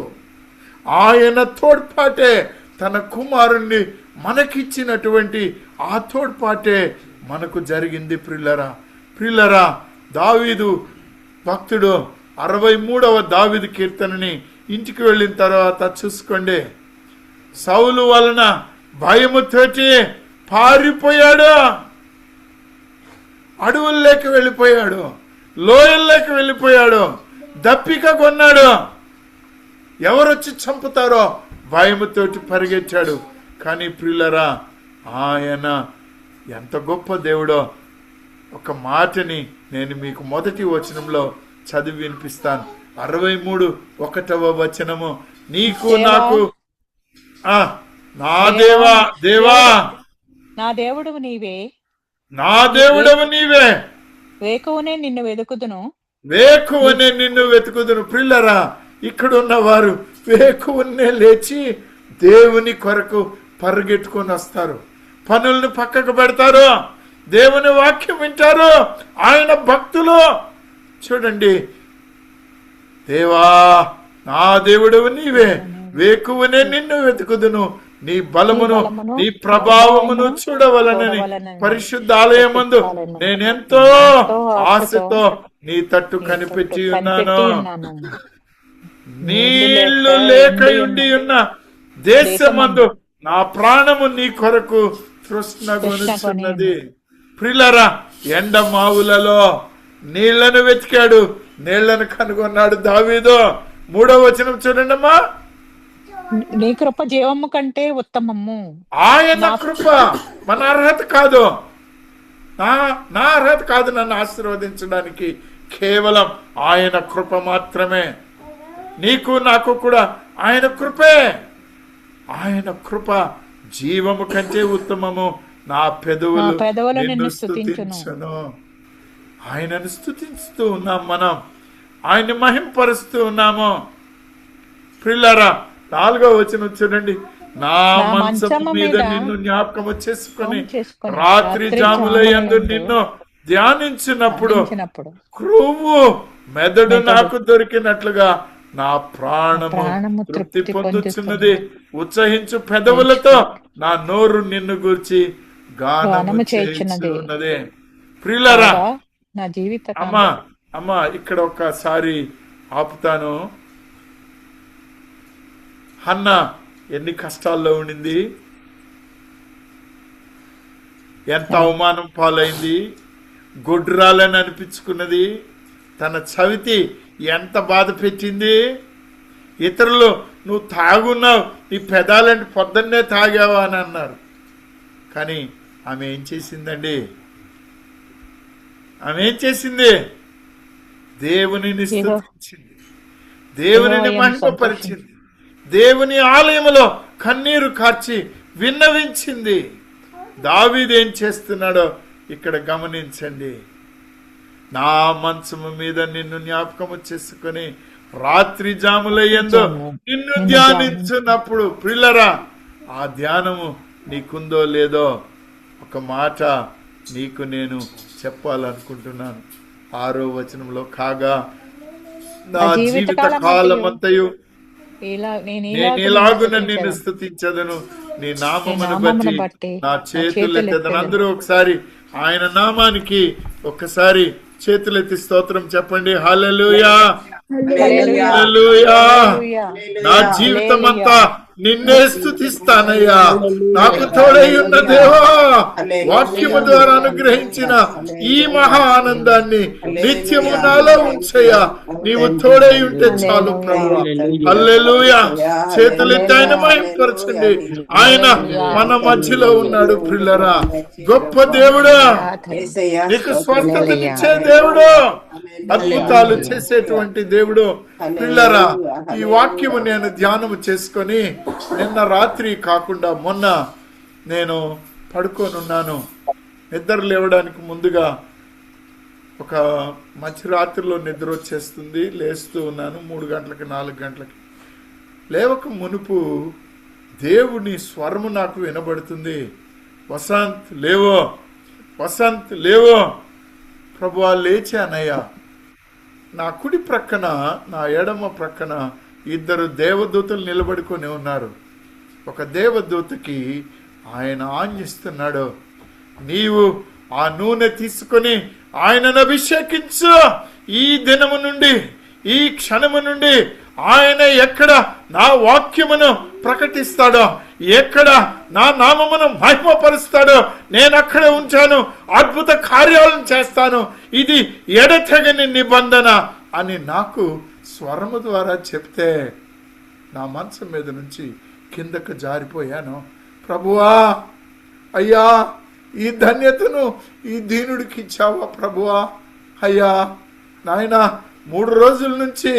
ఆయన తోడ్పాటే, తన కుమారుణ్ణి మనకిచ్చినటువంటి ఆ తోడ్పాటే మనకు జరిగింది. ప్రిల్లరా దావీదు భక్తుడు 63వ దావీదు కీర్తనని ఇంటికి వెళ్ళిన తర్వాత చూసుకోండి. సౌలు వలన భయముతోటి పారిపోయాడు, అడవుల్లోకి వెళ్ళిపోయాడు, లోయల్లోకి వెళ్ళిపోయాడు, దప్పిక కొన్నాడు. ఎవరొచ్చి చంపుతారో భయముతోటి పరిగెత్తాడు. కానీ ప్రియులరా, ఆయన ఎంత గొప్ప దేవుడో ఒక మాటని నేను మీకు మొదటి వచనంలో చదివి వినిపిస్తాను. 63:1వ వచనము. నీకు నాకు నా దేవా నా దేవుడవు నీవే, నా దేవుడవు నీవే, వేకువనే నిన్ను వెతుకుదును, వేకువనే నిన్ను వెతుకుదును. ప్రియులరా, ఇక్కడ ఉన్నవారు వేకువనే లేచి దేవుని కొరకు పరిగెట్టుకొని వస్తారు, పనులను పక్కకు పెడతారు, దేవుని వాక్యం వింటారు. ఆయన భక్తులు చూడండి. దేవా నా దేవుడవు నీవే, వేకువనే నిన్ను వెతుకుదును, నీ బలమును నీ ప్రభావమును చూడవలనని పరిశుద్ధ ఆలయమందు నేనెంతో ఆశతో నీ తట్టు కనిపెట్టి ఉన్నాను. నీళ్లు లేకయుండి ఉన్న దేశమందు నా ప్రాణము నీ కొరకు తృష్ణగొనుచున్నది. ప్రియులరా, ఎండ మావులలో నీళ్లను వెతికాడు, నీళ్లను కనుగొన్నాడు దావీదు. 3వ వచనం చూడండమ్మా. నీ కృప జీవము కంటే ఉత్తమము. ఆయన కృప మన అర్హత కాదు, నా అర్హత కాదు నన్ను ఆశీర్వదించడానికి. కేవలం ఆయన కృప మాత్రమే. నీకు నాకు కూడా ఆయన కృపే. ఆయన కృప జీవము కంటే ఉత్తమము. నా పెదవులు నిన్ను స్తుతించును. ఆయనను స్తుతిస్తూ ఉన్నాం మనం, ఆయన్ని మహింపరుస్తూ ఉన్నాము. ప్రియులారా, 4వ వచనం చూడండి. నా మంచము మీద నిన్ను జ్ఞాపకము చేసుకుని రాత్రి జాముల యందు నిన్ను ధ్యానించినప్పుడు క్రొవ్వు మెదడు నాకు దొరికినట్లుగా నా ప్రాణము తృప్తి పొందుచున్నది. ఉత్సహించు పెదవులతో నా నోరు నిన్ను గూర్చి గానము చేయుచున్నది. ప్రియులారా, నా జీవిత అమ్మా ఇక్కడ ఒకసారి ఆపుతాను. హన్న ఎన్ని కష్టాల్లో ఉండింది, ఎంత అవమానం పాలైంది, గొడ్రాలని అనిపించుకున్నది, తన చవితి ఎంత బాధ పెట్టింది. ఇతరులు నువ్వు తాగున్నావు, నీ పెదాలంటే పొద్దున్నే తాగావా అని అన్నారు. కానీ ఆమె ఏం చేసిందండి? ఆమె ఏం చేసింది? దేవునిని స్తుతించింది, దేవునిని మహిమపరిచింది, దేవుని ఆలయములో కన్నీరు కార్చి విన్నవించింది. దావీదు ఏం చేస్తున్నాడో ఇక్కడ గమనించండి. నా మంచము మీద నిన్ను జ్ఞాపకము చేసుకుని రాత్రి జాములయ్యందు నిన్ను ధ్యానించున్నప్పుడు. ప్రియులరా, ఆ ధ్యానము నీకుందో లేదో ఒక మాట నీకు నేను చెప్పాలనుకుంటున్నాను. 6వ వచనంలో, కాగా నా జీవిత కాలమంతయు నేను ఇలాగున నిన్ను స్తుతించదను, నీ నామమును బట్టి నా చేతులెత్తదను. అందరూ ఒకసారి ఆయన నామానికి ఒకసారి చేతులెత్తి స్తోత్రం చెప్పండి. హల్లెలూయా, హల్లెలూయా, హల్లెలూయా. హల్లెలూయా, నా జీవితం హల్లెలూయా. అంతా నిన్నే స్తుతిస్తానయ్యా. నాకు తోడై ఉన్న దేవా, వాక్యము ద్వారా అనుగ్రహించిన ఈ మహా ఆనందాన్ని నిత్యము నాలో ఉంచయ్యా. నీవు తోడై ఉంటే చాలు ప్రభువా. హల్లెలూయా. చేతులెత్తి ఆయన మహిమపరచండి. ఆయన మన మధ్యలో ఉన్నాడు ప్రియులారా. గొప్ప దేవుడా, నీకు స్వస్థతనిచ్చే దేవుడు, అద్భుతాలు చేసేటువంటి దేవుడు పిల్లరా. ఈ వాక్యము నేను ధ్యానము చేసుకొని నిన్న రాత్రి కాకుండా మొన్న నేను పడుకోనున్నాను. నిద్ర లేవడానికి ముందుగా ఒక మధ్యరాత్రిలో నిద్ర వచ్చేస్తుంది. లేస్తూ ఉన్నాను 3 గంటలకి 4 గంటలకి. లేవక మునుపు దేవుని స్వరము నాకు వినబడుతుంది. వసంత్ లేవో, వసంత్ లేవో. ప్రభువా లేచానయ్యా. నా కుడి ప్రక్కన, నా ఎడమ ప్రక్కన 2 దేవదూతలు నిలబడుకొని ఉన్నారు. ఒక దేవదూతకి ఆయన ఆజ్ఞిస్తున్నాడు, నీవు ఆ నూనె తీసుకొని ఆయనను అభిషేకించు. ఈ దినము నుండి, ఈ క్షణము నుండి ఆయన ఎక్కడ నా వాక్యమును ప్రకటిస్తాడో, ఎక్కడ నా నామమును మహిమపరుస్తాడో నేను అక్కడే ఉంచాను. అద్భుత కార్యాలను చేస్తాను. ఇది ఎడతెగని నిబంధన అని నాకు స్వరము ద్వారా చెప్తే నా మనసు మీద నుంచి కిందకు జారిపోయాను. ప్రభువా, అయ్యా, ఈ ధన్యతను ఈ దీనుడికి ఇచ్చావా ప్రభువా? అయ్యా నాయనా, 3 రోజుల నుంచి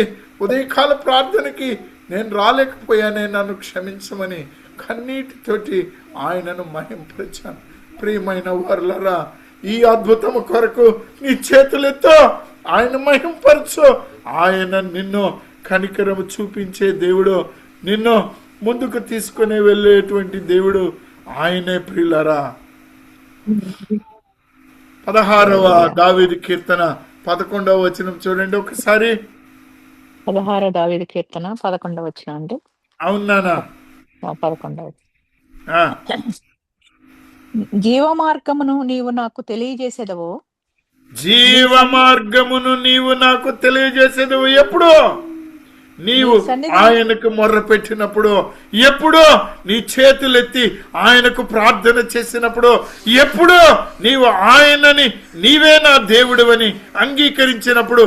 ఉదయకాల ప్రార్థనకి నేను రాలేకపోయానే, నన్ను క్షమించమని కన్నీటితోటి ఆయనను మహింపరిచాను. ప్రియమైన వారలారా, ఈ అద్భుతము కొరకు నీ చేతులెత్తో ఆయన మహింపరచు. ఆయన నిన్ను కనికరము చూపించే దేవుడు, నిన్ను ముందుకు తీసుకుని వెళ్ళేటువంటి దేవుడు ఆయనే ప్రియులారా. 16వ దావీదు కీర్తన 11వ వచనం చూడండి ఒకసారి. 16 దావీదు కీర్తన 11వ వచనం అండి. అవునానా? 11వ. జీవ మార్గమును నీవు నాకు తెలియజేసేదవో, జీవ మార్గమును నీవు నాకు తెలియజేసేదవు. ఎప్పుడు నీవు ఆయనకు మొర్ర పెట్టినప్పుడు, ఎప్పుడు నీ చేతులెత్తి ఆయనకు ప్రార్థన చేసినప్పుడు, ఎప్పుడు నీవు ఆయనని నీవే నా దేవుడివని అంగీకరించినప్పుడు,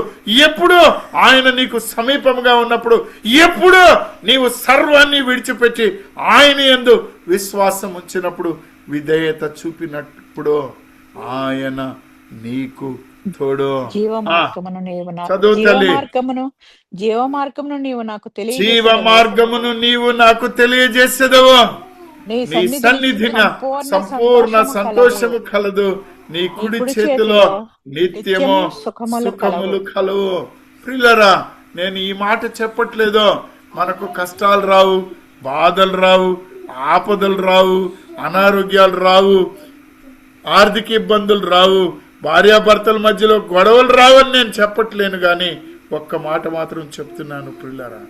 ఎప్పుడు ఆయన నీకు సమీపంగా ఉన్నప్పుడు, ఎప్పుడు నీవు సర్వాన్ని విడిచిపెట్టి ఆయన యందు విశ్వాసం ఉంచినప్పుడు, విధేయత చూపినప్పుడు ఆయన నీకు తోడు. జీవ మార్గమును నీవు జీవ మార్గమును నీవు నాకు తెలియజేసేదవు. నీ సన్నిధిన సంపూర్ణ సంతోషము కలదు. నీ కుడి చేతిలో నిత్యము సుఖములు కలవు. ప్రియులారా, నేను ఈ మాట చెప్పట్లేదు మనకు కష్టాలు రావు, బాధలు రావు, ఆపదలు రావు, అనారోగ్యాలు రావు, ఆర్థిక ఇబ్బందులు రావు, భార్యాభర్తల మధ్యలో గొడవలు రావని నేను చెప్పట్లేను. కానీ ఒక్క మాట మాత్రం చెప్తున్నాను ప్రియులారా.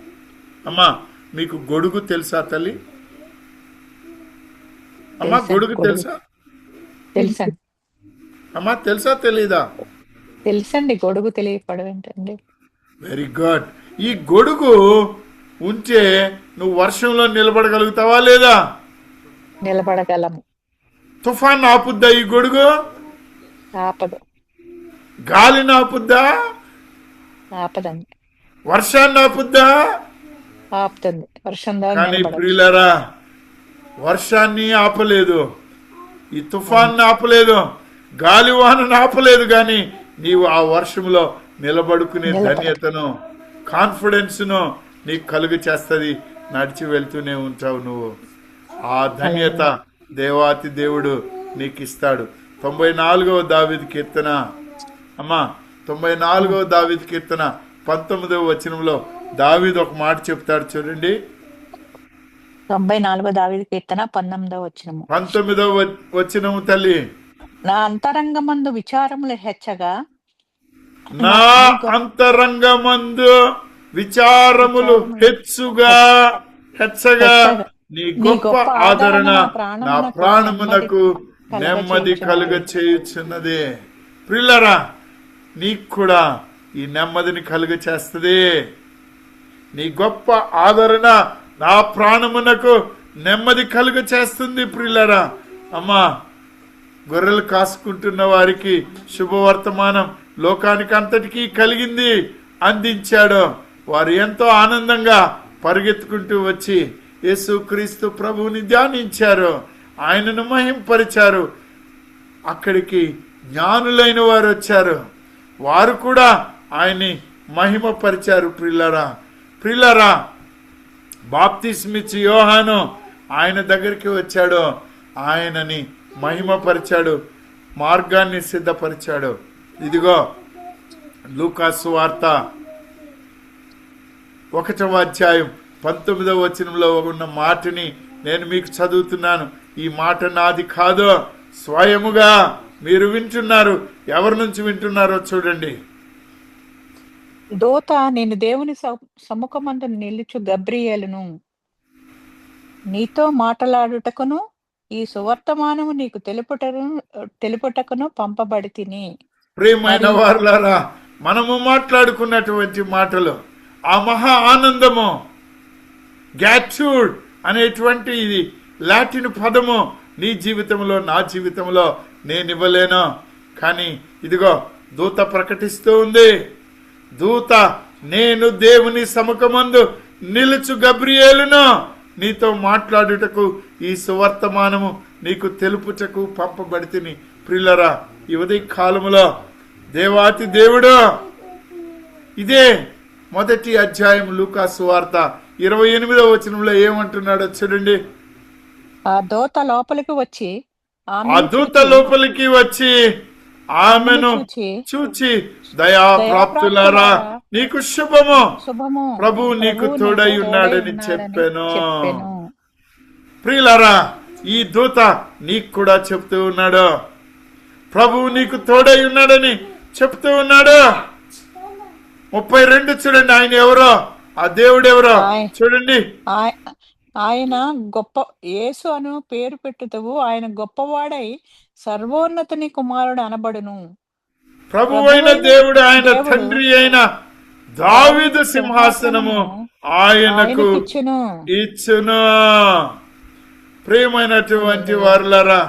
అమ్మా, మీకు గొడుగు తెలుసా తల్లి? అమ్మా, గొడుగు తెలుసా? తెలుసండి. అమ్మా, తెలుసా తెలీదా? తెలుసండి. గొడుగు తెలియపడం ఏంటండి? Very good. ఈ గొడుగు ఉంటే నువ్వు వర్షంలో నిలబడగలుగుతావా లేదా? నిలబడగలము. తుఫాన్ ఆపుద్దా ఈ గొడుగు? ఆపదు. గాలిని ఆపుద్దా? ఆపదండి. వర్షాన్ని ఆపుద్దా? ఆపుతుంది. వర్షం కానీ ప్రియులారా, వర్షాన్ని ఆపలేదు, ఈ తుఫాన్ని ఆపలేదు, గాలి వానను ఆపలేదు. కానీ నీవు ఆ వర్షంలో నిలబడుకునే ధన్యతను, కాన్ఫిడెన్స్ ను నీకు కలుగు చేస్తుంది. నడిచి వెళ్తూనే ఉంటావు నువ్వు. ఆ ధన్యత దేవాతి దేవుడు నీకు ఇస్తాడు. 94వ దావీదు కీర్తన, అమ్మా 94వ దావీదు కీర్తన 19వ వచనంలో దావీదు ఒక మాట చెప్తాడు చూడండి. 94వ దావీదు కీర్తన 19వ వచనము. 19వ వచనము తల్లి. నా అంతరంగమందు విచారములు హెచ్చగా, నా అంతరంగమందు విచారములు హెచ్చగా నీ గొప్ప ఆదరణ నా ప్రాణమునకు నెమ్మది కలుగ చేయుచున్నదే. ప్రియులారా, నీకు కూడా ఈ నెమ్మదిని కలుగ చేస్తుంది. నీ గొప్ప ఆదరణ నా ప్రాణమునకు నెమ్మది కలుగ చేస్తుంది. ప్రియులారా, అమ్మా, గొర్రెలు కాసుకుంటున్న వారికి శుభవర్తమానం లోకానికి అంతటికీ కలిగింది, అందించాడు. వారు ఎంతో ఆనందంగా పరిగెత్తుకుంటూ వచ్చి యేసుక్రీస్తు ప్రభువుని ధ్యానించారు, ఆయనను మహింపరిచారు. అక్కడికి జ్ఞానులైన వారు వచ్చారు, వారు కూడా ఆయన్ని మహిమపరిచారు. ప్రియులారా, బాప్తిస్మిచ్చి యోహాను ఆయన దగ్గరికి వచ్చాడు, ఆయనని మహిమపరిచాడు, మార్గాన్ని సిద్ధపరిచాడు. ఇదిగో లూకాసు వార్త 1వ అధ్యాయం 19వ వచనంలో ఉన్న మాటని నేను మీకు చదువుతున్నాను. ఈ మాట నాది కాదు, స్వయముగా మీరు వింటున్నారు. ఎవరి నుంచి వింటున్నారో చూడండి. దూత నేను దేవుని సముఖమందు నిలుచు గబ్రియేలును నీతో మాట్లాడుటకును ఈ సువర్తమానము నీకు తెలుపుటకును పంపబడి తిని. ప్రియమైన వారులారా, మనము మాట్లాడుకున్నటువంటి మాటలు, ఆ మహా ఆనందము, గ్రాటిట్యూడ్ అనేటువంటి ఇది లాటిన్ పదము నీ జీవితంలో నా జీవితంలో నేను ఇవ్వలేను. కానీ ఇదిగో దూత ప్రకటిస్తూ ఉంది. దూత నేను దేవుని సముఖమందు నిలుచు గబ్రియేలును నీతో మాట్లాడుటకు ఈ సువర్తమానము నీకు తెలుపుటకు పంపబడితిని. ప్రియులారా, ఈ ఉదయ కాలములో దేవాతి దేవుడు ఇదే 1వ అధ్యాయం లూకాసు వార్త 28వ వచనంలో ఏమంటున్నాడో చూడండి. ఆ దూత లోపలికి వచ్చి ఆమెను చూచి దయా ప్రాప్తులారా నీకు శుభము, ప్రభు నీకు తోడై ఉన్నాడని చెప్పాను. ప్రియులారా, ఈ దూత నీకు కూడా చెప్తూ ఉన్నాడు, ప్రభు నీకు తోడై ఉన్నాడని చెప్తూ ఉన్నాడు. 32 చూడండి, ఆయన ఎవరో, ఆ దేవుడు ఎవరో చూడండి. ఆయన గొప్ప యేసు అను పేరు పెట్టుతవు, ఆయన గొప్పవాడై సర్వోన్నతుని కుమారుడు అనబడును. ప్రభు అయిన దేవుడు, ఆయన తండ్రి అయిన దావీదు సింహాసనము ఆయనకు ఇచ్చును. ప్రియమైనటువంటి వారులారా,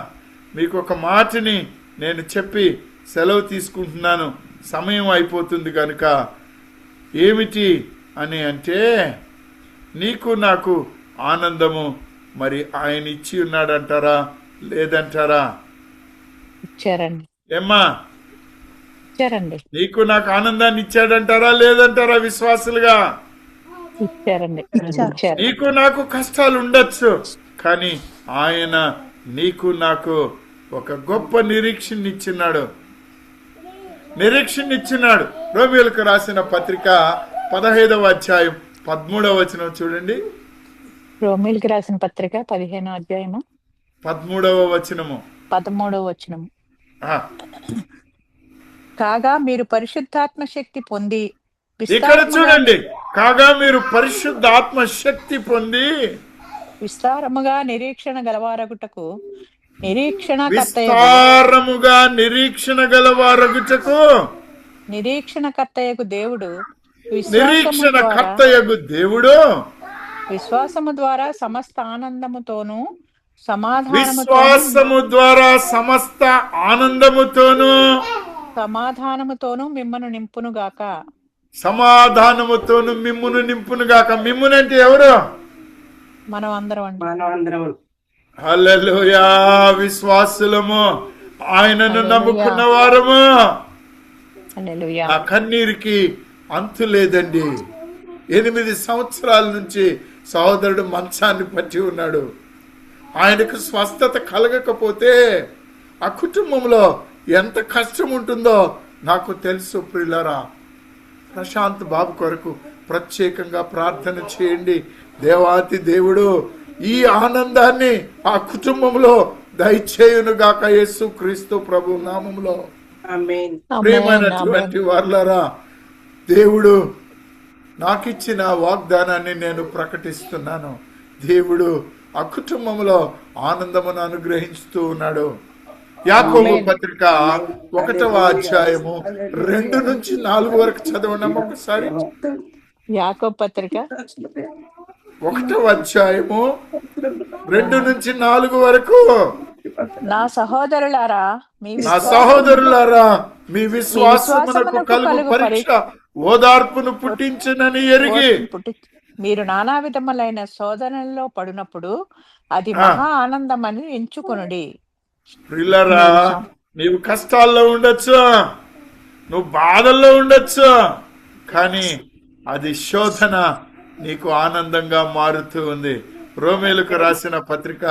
మీకు ఒక మాటని నేను చెప్పి సెలవు తీసుకుంటున్నాను, సమయం అయిపోతుంది కనుక. ఏమిటి అని అంటే, నీకు నాకు ఆనందము మరి ఆయన ఇచ్చి ఉన్నాడంటారా లేదంటారా? ఇచ్చారండి. ఏమ్మా, ఇచ్చారండి. నీకు నాకు ఆనందాన్ని ఇచ్చాడంటారా లేదంటారా? విశ్వాసులుగా ఇచ్చారండి. నీకు నాకు కష్టాలు ఉండొచ్చు, కానీ ఆయన నీకు నాకు ఒక గొప్ప నిరీక్షణ ఇచ్చినాడు. రోమియోలకు రాసిన పత్రిక 15వ అధ్యాయం 13వ వచనం చూడండి. రోమియోలకు రాసిన పత్రిక 15వ అధ్యాయము 13వ వచనము. కాగా మీరు పరిశుద్ధాత్మ శక్తి పొంది, ఇక్కడ చూడండి, కాగా మీరు పరిశుద్ధాత్మ శక్తి పొంది విస్తారముగా నిరీక్షణ గలవారగుటకు నిరీక్షణకర్తయగు దేవుడు విశ్వాసము ద్వారా సమస్త సమాధానముతోను మిమ్మను నింపునుగాక. మిమ్మునంటే ఎవరు? మనం అందరం అండి. హల్లెలూయా. విశ్వాసులము, ఆయనను నమ్ముకున్న వారము. ఆ కన్నీరికి అంతు లేదండి. 8 సంవత్సరాల నుంచి సహోదరుడు మంచాన్ని పట్టి ఉన్నాడు. ఆయనకు స్వస్థత కలగకపోతే ఆ కుటుంబంలో ఎంత కష్టం ఉంటుందో నాకు తెలుసు. ప్రియులారా, ప్రశాంత్ బాబు కొరకు ప్రత్యేకంగా ప్రార్థన చేయండి. దేవాతి దేవుడు ఈ ఆనందాన్ని ఆ కుటుంబంలో దయచేయునుగాక, యేసు క్రీస్తు ప్రభు నామములో. ప్రియమైనటువంటి వారులారా, దేవుడు నాకిచ్చిన వాగ్దానాన్ని నేను ప్రకటిస్తున్నాను. దేవుడు ఆ కుటుంబంలో ఆనందమును అనుగ్రహిస్తూ ఉన్నాడు. యాకోబు ఆమేన్. పత్రిక 1వ అధ్యాయము 2-4 వరకు చదవండి అమ్మ ఒకసారి. యాకోబు పత్రిక 1వ అధ్యాయము 2-4 వరకు. నా సహోదరులారా మీ నా విశ్వాస సహోదరులారా, మీ విశ్వాసమునకు విశ్వాసమునకు కలుగు కలుగు పరీక్ష ఓదార్పును పుట్టించునని ఎరిగి ఓర్పును పుట్టి మీరు నానా విధములైన శోధనల్లో పడినప్పుడు అది ఆ, మహా ఆనందమని ఎంచుకొనుడి. ప్రియులారా, మీరు సం- నీవు కష్టాల్లో ఉండొచ్చు, నువ్వు బాధల్లో ఉండొచ్చు, కానీ అది శోధన నీకు ఆనందంగా మారుతూ ఉంది. రోమేలకు రాసిన పత్రిక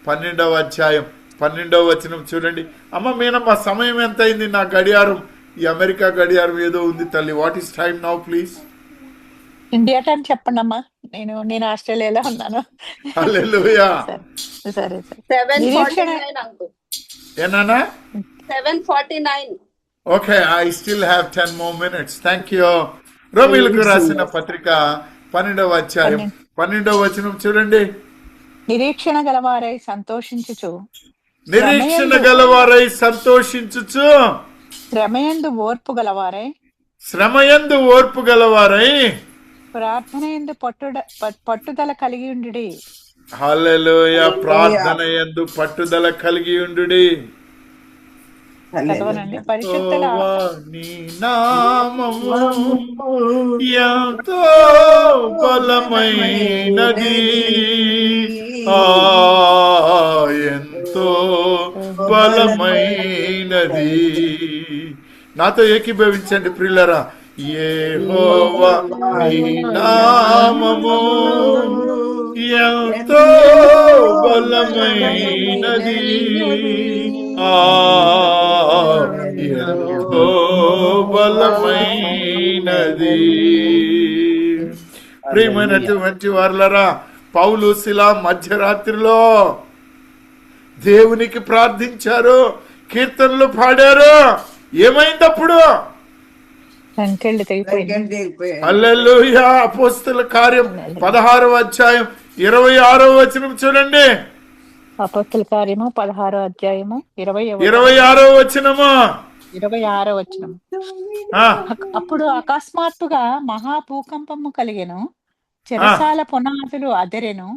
12వ అధ్యాయం 12వ వచనం చూడండి. అమ్మ మీనమ్మ, సమయం ఎంత అయింది? నా గడియారం, ఈ అమెరికా గడియారం ఏదో ఉంది తల్లి. What is time now please? India time చెప్పండి అమ్మా. నేను ఆస్ట్రేలియాలో ఉన్నాను. హల్లెలూయా. సరే సరే సరే. నిరీక్షణ 749 uncle. ఏనానా? 749. Okay, I still have 10 more minutes. Thank you. రోమిలకు రాసిన పత్రిక 12వ అధ్యాయం 12వ వచనం చూడండి. నిరీక్షణ గలవారై సంతోషించుచు నిరీక్షణ గలవారై సంతోషించుచు శ్రమయందు ఓర్పు గలవారై శ్రమయందు ఓర్పు గలవారై ప్రార్థనయందు పట్టుదల కలిగి ఉండుడి. హల్లెలూయా. ప్రార్థన యందు పట్టుదల కలిగి ఉండుడి. చదవనండి. పరిశుద్ధుల యెహోవా నీ నామము ఎంతో బలమైనది, ఆ ఎంతో బలమైనది. నాతో ఏకీభవించండి ప్రియులరా. యెహోవా నీ నామము ఎంతో బలమైనది, ఆ ఎంతో బలమైనది. ప్రియమైనటువంటి వారలరా, పౌలు శిల మధ్యరాత్రిలో దేవునికి ప్రార్థించారు, కీర్తనలు పాడారు. ఏమైందప్పుడు? సంకెళ్ళు తెగిపోయింది. హల్లెలూయా. అపోస్తల కార్యం 16వ అధ్యాయం 26వ వచనం చూడండి. అపోస్తల కార్యము 16వ అధ్యాయము 26వ వచనము. 26వ వచనం. ఆ, అప్పుడు అకస్మాత్తుగా మహాభూకంపము కలిగెను, చెరసాల పునాదులు అదెరెను,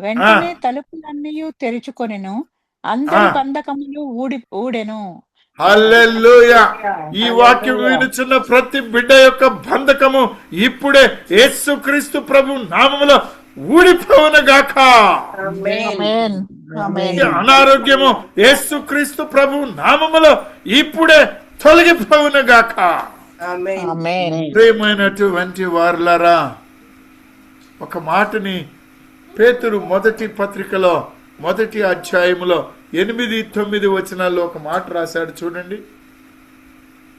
వెంటనే తలుపులన్నీ తెరుచుకొనెను, అందరి బంధకములు ఊడెను. హల్లెలూయా. ఈ వాక్యం వినుచున్న ప్రతి బిడ్డ యొక్క బంధకము ఇప్పుడే యేసుక్రీస్తు ప్రభు నామములో ఊడిపోవునుగాక. ఆమేన్. ఆమేన్. ఈ అనారోగ్యము యేసుక్రీస్తు ప్రభు నామములో ఇప్పుడే తొలగిపోవునుగాక. ఆమేన్. ప్రియమైనటువంటి వారలారా, ఒక మాటని పేతురు మొదటి పత్రికలో 1వ అధ్యాయములో 8-9 వచనాల్లో ఒక మాట రాశాడు చూడండి.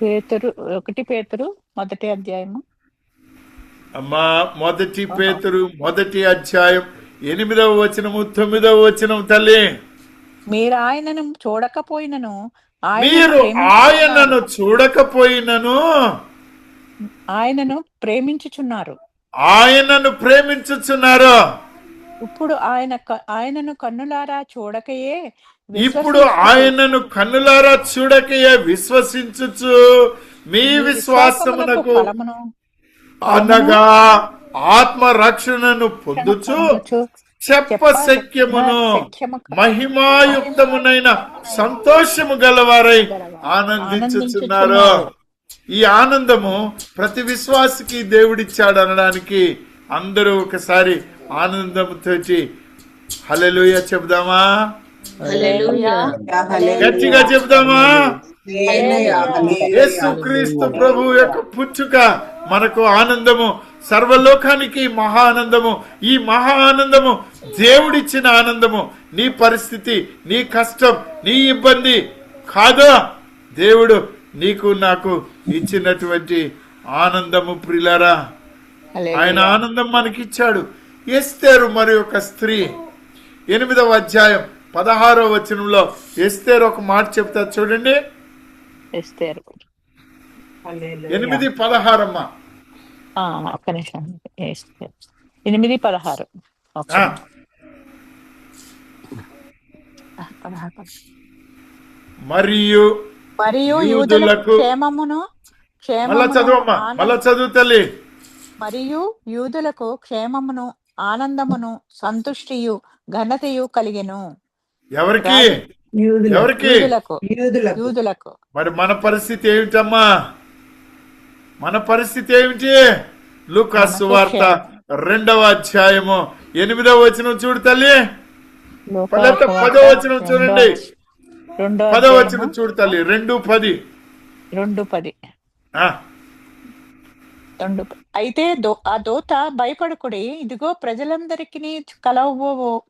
1 పేతురు 1వ అధ్యాయము. అమ్మా, 1 పేతురు 1వ అధ్యాయం 8వ వచనము 9వ వచనం తల్లి. మీరు ఆయనను చూడకపోయినను మీరు ఆయనను చూడకపోయినను ఆయనను ప్రేమించుచున్నారు. ఆయనను ప్రేమించుచున్నారు. ఇప్పుడు ఆయనను కన్నులారా చూడకయే ఇప్పుడు ఆయనను కన్నులారా చూడకయే విశ్వసించుచు మీ విశ్వాసమునకు ఫలమును అనగా ఆత్మ రక్షణను పొందుచు చెప్పశక్యమును మహిమాయుక్తమునైన సంతోషము గలవారై ఆనందించుచున్నారు. ఈ ఆనందము ప్రతి విశ్వాసికి దేవుడిచ్చాడు అనడానికి అందరూ ఒకసారి ఆనందంతో హల్లెలూయా చెబుదామా? గట్టిగా చెబుదామా? యేసుక్రీస్తు ప్రభు యొక్క పుట్టుక మనకు ఆనందము, సర్వలోకానికి మహా ఆనందము. ఈ మహా ఆనందము దేవుడిచ్చిన ఆనందము. నీ పరిస్థితి, నీ కష్టం, నీ ఇబ్బంది కాదు, దేవుడు నీకు నాకు ఇచ్చినటువంటి ఆనందము. ప్రియులారా, ఆయన ఆనందం మనకిచ్చాడు. ఎస్తేరు మరి ఒక స్త్రీ 8వ అధ్యాయం 16వ వచనంలో ఎస్తేరు ఒక మాట చెప్తా చూడండి. 8:16 అమ్మా. ఒక్క నిమిషం. 8:16. 16 మరియు యూదులకు క్షేమమును మళ్ళా చదువమ్మా, మళ్ళా చదువు తల్లి. మరియు యూదులకు క్షేమమును ఆనందమును సంతుష్టియు ఘనతయు కలిగెను. ఎవరికి? ఎవరికి? యూదులకు. మరి మన పరిస్థితి ఏమిటమ్మా? మన పరిస్థితి ఏమిటి? లూకా సువార్త 2వ అధ్యాయము 8వ వచనం చూడు తల్లి. 10వ వచనం చూడండి. 10వ వచనం చూడు తల్లి. 2:10. అయితే ఆ దూత భయపడకుడి, ఇదిగో ప్రజలందరికీ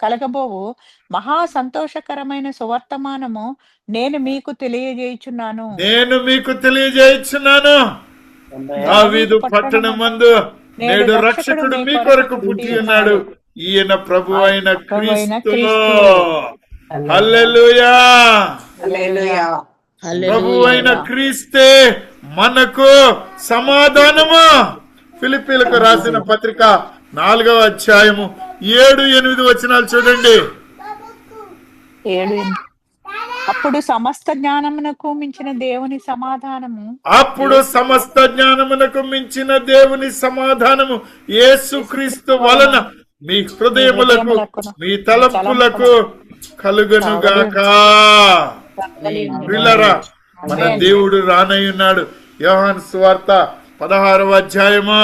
కలగబోవు మహా సంతోషకరమైన సువర్తమానము నేను మీకు తెలియజేయుచున్నాను. దావీదు పట్టణమందు నేడు రక్షకుడు మీ కొరకు పుట్టి ఉన్నాడు, ఈయన ప్రభు అయిన క్రీస్తులో. హల్లెలూయా. ప్రభు అయిన క్రీస్తే మనకు సమాధానము. ఫిలిప్పీలకు రాసిన పత్రిక 4వ అధ్యాయము 7-8 వచనాలు చూడండి. అప్పుడు సమస్త జ్ఞానమునకు మించిన దేవుని సమాధానము యేసుక్రీస్తు వలన మీ హృదయములకు మీ తలంపులకు కలుగునుగాక. పిల్లరా, మన దేవుడు రానయ్యున్నాడు. యోహాను సువార్త 16వ అధ్యాయము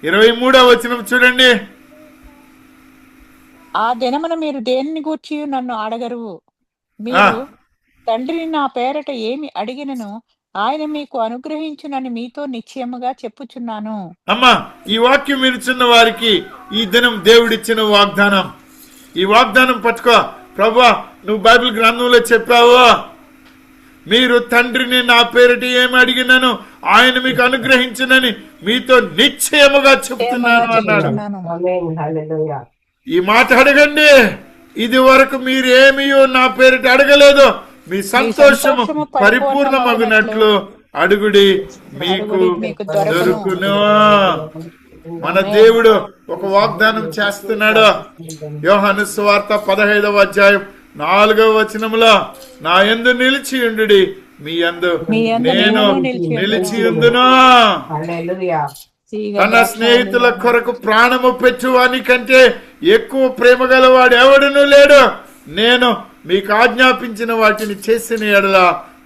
23వ వచనం చూడండి. ఆ దినమున మీరు దేనిని గూర్చి నన్ను అడగరు. మీరు తండ్రిని నా పేరట ఏమి అడిగినను ఆయన మీకు అనుగ్రహించునని మీతో నిశ్చయముగా చెప్పుచున్నాను. అమ్మా, ఈ వాక్యం వినుచున్న వారికి ఈ దినం దేవుడిచ్చిన వాగ్దానం. ఈ వాగ్దానం పట్టుకో. ప్రభువా, నువ్వు బైబిల్ గ్రంథంలో చెప్పావు, మీరు తండ్రిని నా పేరిట ఏమి అడిగినాను ఆయన మీకు అనుగ్రహించునని మీతో నిశ్చయముగా చెప్తున్నాను అన్నాడు. ఈ మాట అడగండి. ఇది వరకు మీరేమీ నా పేరిట అడగలేదు, మీ సంతోషము పరిపూర్ణమగినట్లు అడుగుడి, మీకు దొరుకును. మన దేవుడు ఒక వాగ్దానం చేస్తున్నాడు. యోహాను సువార్త 15వ అధ్యాయం 4వ వచనములో, నా యందు నిలిచి ఉండుడి, మీ యందు నేను నిలిచి ఉందును. తన స్నేహితుల కొరకు ప్రాణము పెట్టువాని కంటే ఎక్కువ ప్రేమ గలవాడు ఎవడునూ లేడు. నేను మీకు ఆజ్ఞాపించిన వాటిని చేసిన ఎడల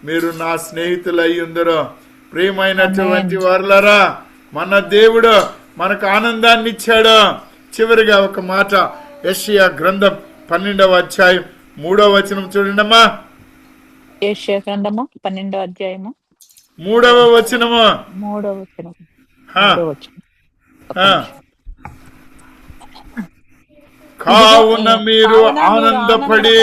మీరు నా స్నేహితులై ఉందరు. ప్రియమైనటువంటి వారులారా, మన దేవుడు మనకు ఆనందాన్ని ఇచ్చాడు. చివరిగా ఒక మాట, యెషయా గ్రంథం 12వ అధ్యాయం 3వ వచనం చూడండమ్మా. యెషయా గ్రంథము 12వ అధ్యాయము 3వ వచనము. కావున మీరు ఆనందపడి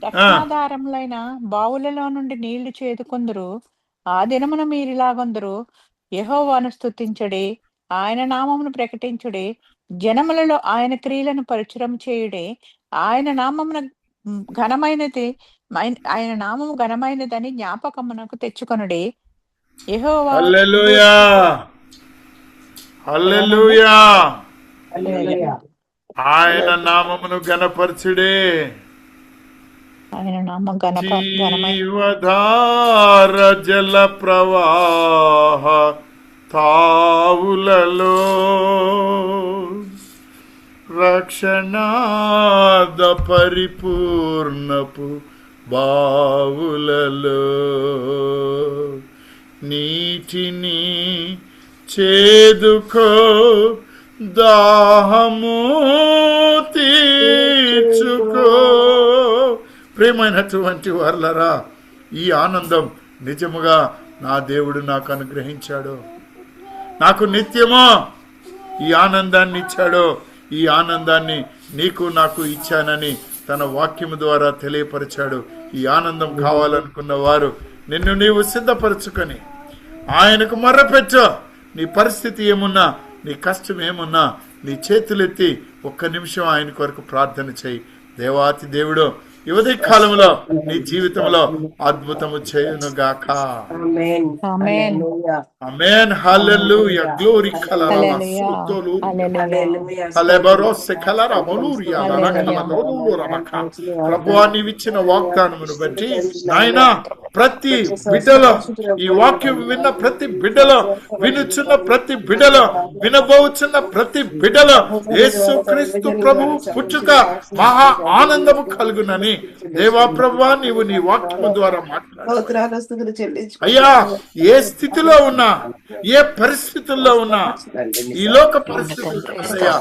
రత్నాధారములైన బావులలో నుండి నీళ్లు చేదుకొందురు. ఆ దినమున మీరిలాగొందరు, యెహోవాను స్తుతించుడి, ఆయన నామమును ప్రకటించుడి, జనములలో ఆయన క్రియలను పరిచయం చేయుడి. ఆయన నామమును ఘనమైనదని జ్ఞాపకమునకు తెచ్చుకొనుడి. యెహోవా హల్లెలూయా. ఆయన నామమును ఘనపరచుడే. జీవధార జల ప్రవాహ తావులలో రక్షణాద పరిపూర్ణపు బావులలో నీటిని చేదుకో, దాహము తీర్చుకో. ప్రియమైనటువంటి వారలారా, ఈ ఆనందం నిజముగా నా దేవుడు నాకు అనుగ్రహించాడు. నాకు నిత్యమో ఈ ఆనందాన్ని ఇచ్చాడు. ఈ ఆనందాన్ని నీకు నాకు ఇచ్చానని తన వాక్యము ద్వారా తెలియపరిచాడు. ఈ ఆనందం కావాలనుకున్న వారు నిన్ను నీవు సిద్ధపరచుకొని ఆయనకు మొర్రపెట్టు. నీ పరిస్థితి ఏమున్నా, నీ కష్టం ఏమున్నా, నీ చేతులెత్తి ఒక్క నిమిషం ఆయన కొరకు ప్రార్థన చేయి. దేవాతి దేవుడు ఈ ఉదయ కాలంలో నీ జీవితంలో అద్భుతము చేయునుగాక. ఆమేన్. ఆమేన్. హల్లెలూయా. ఆమేన్. హల్లెలూయా. గ్లోరీ కలరవ హల్లెలూయా. సుతోలు హల్లెలూయా. కలెబరోసె కలర బలూరియా నరకల లోరులో రమక. ప్రభువా నీవిచ్చిన వాగ్దానమును బట్టి నాయనా ప్రతి బిడ్డలో ఈ వాక్యం విన్న ప్రతి బిడ్డలో, వినుచున్న ప్రతి బిడ్డలో, వినబోచున్న ప్రతి బిడ్డలో యేసు క్రీస్తు ప్రభువు పుట్టుక మహా ఆనందము కలుగునని దేవా ప్రభువా నీవు నీ వాక్యము ద్వారా మాట్లాడు. స్తోత్రాలు, స్తుతులు చెల్లించు. అయ్యా ఏ స్థితిలో ఉన్నా, ఏ పరిస్థితుల్లో ఉన్నా, ఈ లోక పరిస్థితుల్లో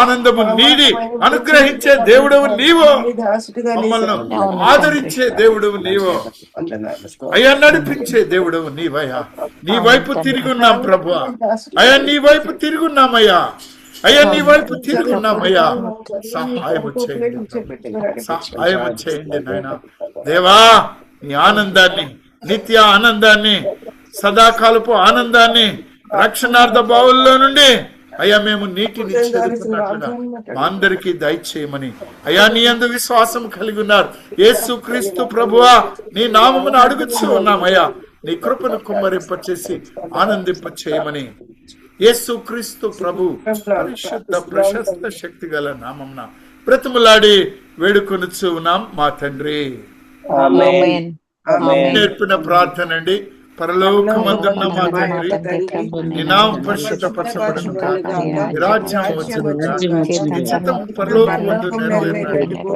ఆనందము నీడి అనుగ్రహించే దేవుడవు నీవు, దాసుడిగా నీ మమ్మల్ని ఆదరించే దేవుడవు నీవు, అయ్యా నడిపించే దేవుడవు నీవయ్యా. నీ వైపు తిరుగున్నాం ప్రభువా, అయ్యా నీ వైపు తిరుగున్నామయ్యా, అయ్యా నీ వైపు తిరుగున్నామయ్యా. సహాయము చేయండి, సహాయము చేయండి నాయన దేవా. నీ ఆనందాన్ని, నిత్య ఆనందాన్ని, సదాకాలపు ఆనందాన్ని రక్షణార్థ బావుల్లో నుండి అయ్యా మేము నీటిని చేరుకున్నట్లుగా మా అందరికీ దయచేయమని అయ్యా నీ యందు విశ్వాసం కలిగి ఉన్నారు యేసు క్రీస్తు ప్రభువా నీ నామమును అడుగుచూ ఉన్నామయ్యా. నీ కృపను కుమ్మరింపచేసి ఆనందింప చేయమని యేసు క్రీస్తు ప్రభు పరిశుద్ధ ప్రశస్త శక్తి గల నామమున బ్రతిమలాడి వేడుకొనుచూ ఉన్నాం మా తండ్రి. ఆమేన్. నేర్పిన ప్రార్థన అండి. పరలోకమందున్న మా తండ్రి, నీ నామం పరిశుద్ధపరచబడును గాక, నీ రాజ్యం వచ్చును గాక, నీ చిత్తము పరలోకమందు నెరవేరును.